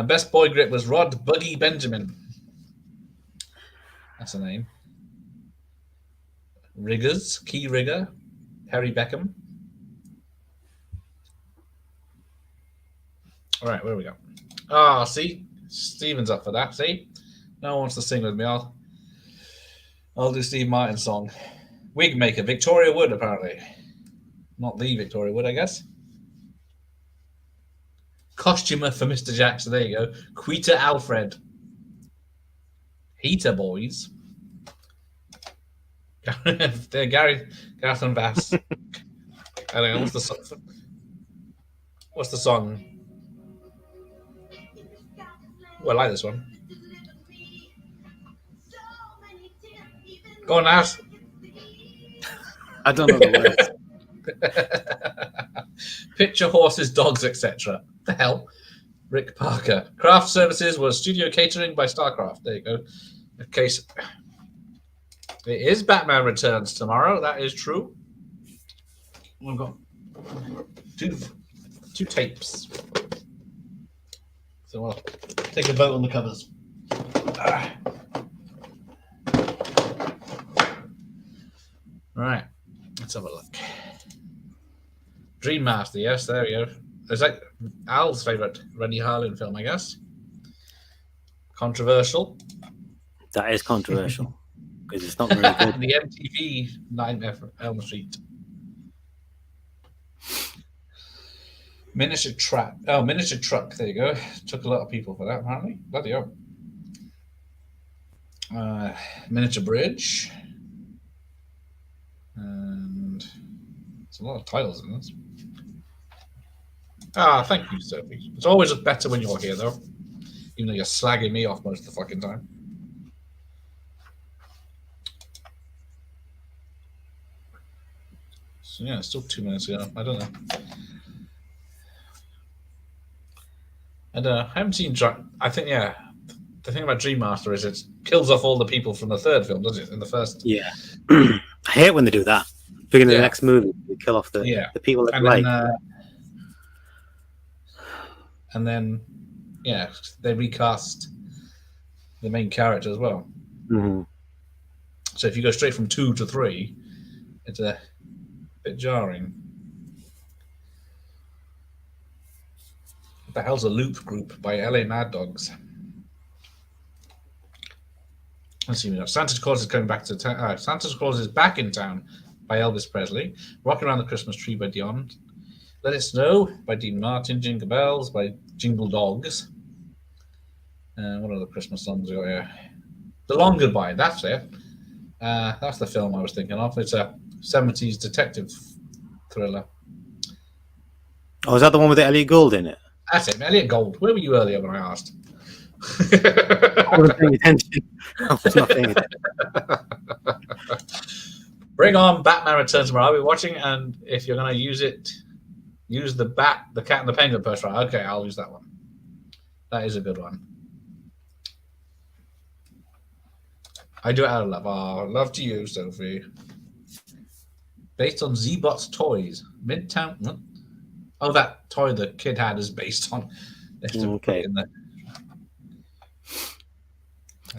Best boy grip was Rod Buggy Benjamin. That's a name. Riggers, Key Rigger, Harry Beckham. All right, where we go? Ah, see, Stephen's up for that. See, no one wants to sing with me. I'll do Steve Martin's song. Wig maker, Victoria Wood, apparently. Not the Victoria Wood, I guess. Costumer for Mr. Jackson. There you go. Quita Alfred. Heater Boys. Gareth and Vass. I don't know. What's the song? What's the song? Oh, I like this one. Go on, Ash. I don't know the words. Picture horses, dogs, etc. The hell? Rick Parker. Craft services was studio catering by Starcraft. There you go. In case it is Batman Returns tomorrow. That is true. We've got two tapes. So I'll take a vote on the covers. Right. Let's have a look. Dream Master, yes, there we go. Is that Al's favourite Rennie Harlan film, I guess? Controversial. That is controversial. Because it's not very good. The MTV Nightmare from Elm Street. Miniature truck. Oh, miniature truck. There you go. Took a lot of people for that, apparently. Bloody hell. Miniature bridge. And there's a lot of titles in this. Thank you, Sophie. It's always better when you're here, though. Even though you're slagging me off most of the fucking time. So, yeah, it's still 2 minutes ago. I don't know. And I haven't seen... I think, yeah, the thing about Dream Master is it kills off all the people from the third film, doesn't it? In the first... Yeah. I hate when they do that. Beginning of the next movie, they kill off the people that like. And then, yeah, they recast the main character as well. Mm-hmm. So if you go straight from 2 to 3, it's a bit jarring. What the hell's a Loop Group by LA Mad Dogs? Let's see. Santa Claus is coming back to town. Santa Claus is back in town by Elvis Presley. Rocking Around the Christmas Tree by Dion. Let It Snow by Dean Martin. Jingle Bells by Jingle Dogs. What other Christmas songs we got here? The Long Goodbye. That's it. That's the film I was thinking of. It's a 70s detective thriller. Oh, is that the one with Elliot Gould in it? That's it, Elliot Gould. Where were you earlier when I asked? I wasn't paying attention. I was not paying attention. Bring on Batman Returns tomorrow. I'll be watching, and if you're going to use it, use the Cat and the Penguin poster. Okay, I'll use that one. That is a good one. I do it out of love. Oh, love to you, Sophie. Based on Z-Bot's toys. Midtown. Oh, that toy the kid had is based on. Okay. In there.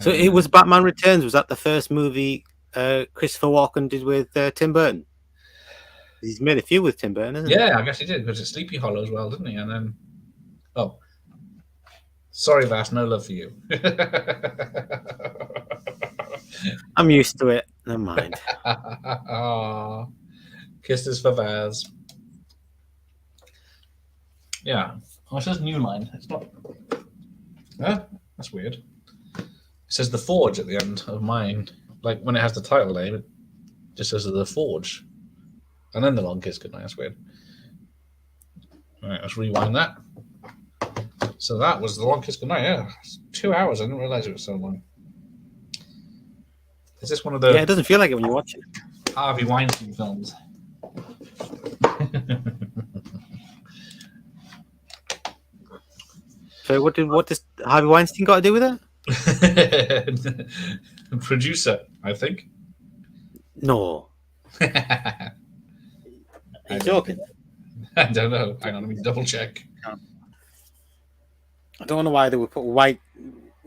So it was Batman Returns. Was that the first movie Christopher Walken did with Tim Burton? He's made a few with Tim Burton, hasn't he? Yeah, I guess he did, because it's Sleepy Hollow as well, didn't he? And then, sorry, Vass, no love for you. I'm used to it. Never mind. Oh, kisses for Vaz. Yeah. Oh, it says New Line. It's not. Huh? That's weird. It says The Forge at the end of mine. Like when it has the title name, it just says The Forge. And then The Long Kiss Goodnight. That's weird. All right, let's rewind that. So that was The Long Kiss Goodnight. Yeah. It's 2 hours. I didn't realize it was so long. Is this one of the Yeah, it doesn't feel like it when you watch it. Harvey Weinstein films? So what does Harvey Weinstein got to do with it? Producer, I think. No. Are you joking? I don't know. Hang on, let me double check. I don't know why they would put white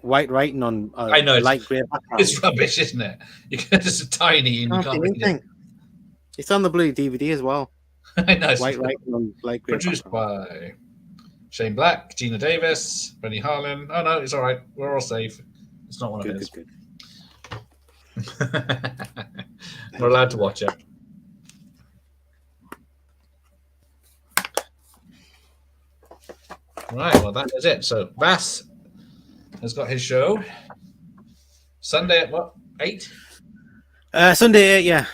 writing on I know, light grey background. It's rubbish, isn't it? You can just tiny and you can't read it. It's on the blue DVD as well. I know. White writing on light grey. Produced by Shane Black, Gina Davis, Benny Harlan. Oh no, it's all right. We're all safe. It's not one of his. Good. We're allowed to watch it. Right, well, that is it. So, Vass has got his show. Sunday at what? 8? Sunday 8, yeah.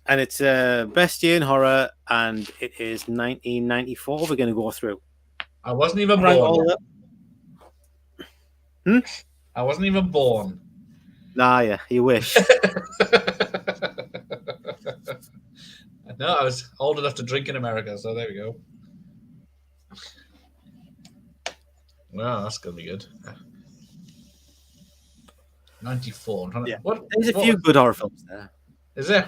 And it's Best Year in Horror, and it is 1994 we're going to go through. I wasn't even born. I wasn't even born. Nah, yeah, you wish. No, I was old enough to drink in America, so there we go. Well, that's going to be good. 94. Yeah. What? There's a few good horror films there. Is there?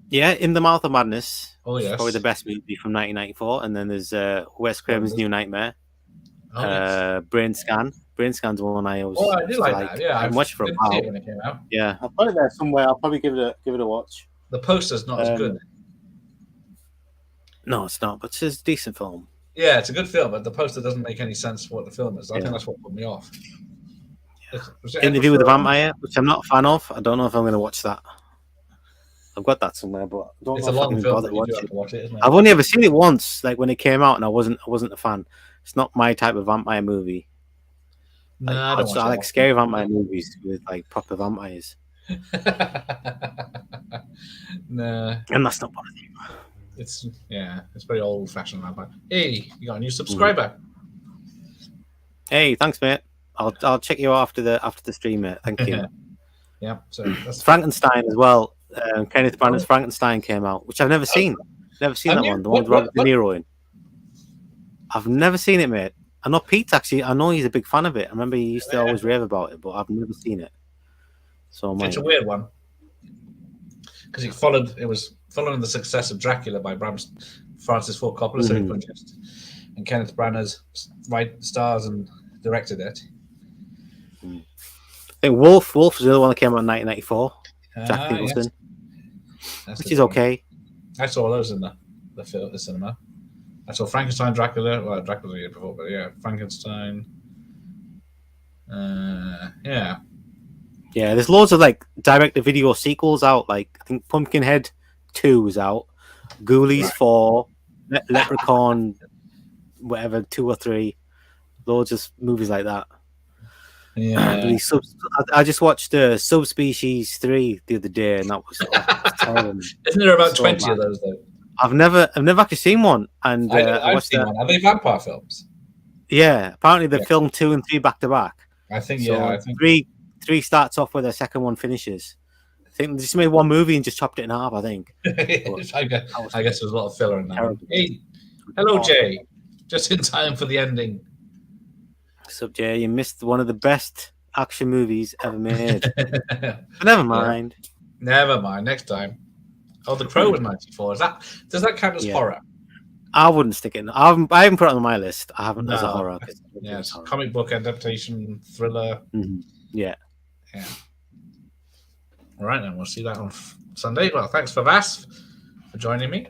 Yeah, In the Mouth of Madness. Oh, yes. Probably the best movie from 1994. And then there's Wes Craven's New Nightmare. Oh, yes. Brain Scan. Brain Scan's one I always. Oh, I did like that. Yeah, I watched for a while. when it came out. Yeah, I've got it there somewhere. I'll probably give it a watch. The poster's not as good. No, it's not, but it's a decent film. Yeah, it's a good film, but the poster doesn't make any sense for what the film is. I think that's what put me off. Interview with the Vampire, which I'm not a fan of. I don't know if I'm going to watch that. I've got that somewhere, but I don't it's know a if long I can film. bother That you do watch have it. to watch it, isn't it? I've only ever seen it once, like when it came out, and I wasn't a fan. It's not my type of vampire movie. No, Like, I don't watch I like that. scary vampire movies with like proper vampires, Nah, and that's not one of them. it's very old fashioned vampire. Hey, you got a new subscriber. Hey, thanks, mate. I'll check you out after the stream, mate. Thank you. Yeah, so that's Frankenstein as well. Kenneth Branagh's Frankenstein came out, which I've never seen. Never seen Have that you? one. The one with Robert De Niro in. I've never seen it, mate. I know Pete actually. I know he's a big fan of it. I remember he used to always rave about it, but I've never seen it. So it's a weird one because it was following the success of Dracula by Francis Ford Coppola, so he produced, and Kenneth Branagh's stars and directed it. I think Wolf was the other one that came out in 1994. Jack Nicholson, yes. which is okay. I saw those in the cinema. I saw Frankenstein, Dracula. Well, Dracula was a year before, but yeah, Frankenstein. Yeah. Yeah, there's loads of like direct-to-video sequels out. Like I think Pumpkinhead 2 is out, Ghoulies 4, Leprechaun, whatever 2 or 3. Loads of movies like that. Yeah. I just watched Subspecies 3 the other day, and that was terrible. Isn't there about So 20 bad. of those though? I've never actually seen one, and I've watched seen one. Are they vampire films? Yeah, apparently they Yeah. filmed 2 and 3 back to back. I think So yeah. I think three starts off where the second one finishes. I think they just made one movie and just chopped it in half. I think. I guess there's a lot of filler in that. Terrible. Hey, hello Jay. Just in time for the ending. So Jay, you missed one of the best action movies ever made. But never mind. Never mind. Next time. Oh, The Crow was 94. Does that count as horror? I wouldn't stick it in. I haven't put it on my list. I haven't as a horror. Yes, comic book adaptation, thriller. Mm-hmm. Yeah. All right, then we'll see that on Sunday. Well, thanks for Vas for joining me.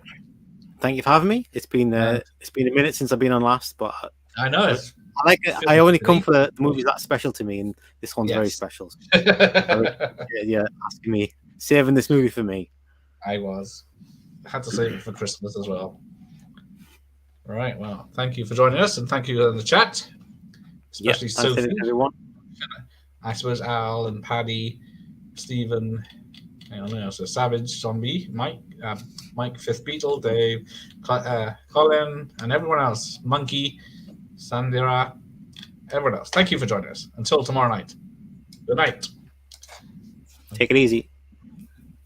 Thank you for having me. It's been a minute since I've been on last, but I know. I like it. I only come for the movies that are special to me, and this one's very special. Yeah, asking me, saving this movie for me. I had to save it for Christmas as well. All right, well, thank you for joining us, and thank you in the chat, especially Sophie, everyone. I suppose Al and Paddy, Stephen, so Savage, Zombie, Mike, Fifth Beetle, Dave, Colin, and everyone else, Monkey, Sandira, everyone else. Thank you for joining us. Until tomorrow night. Good night. Take it easy.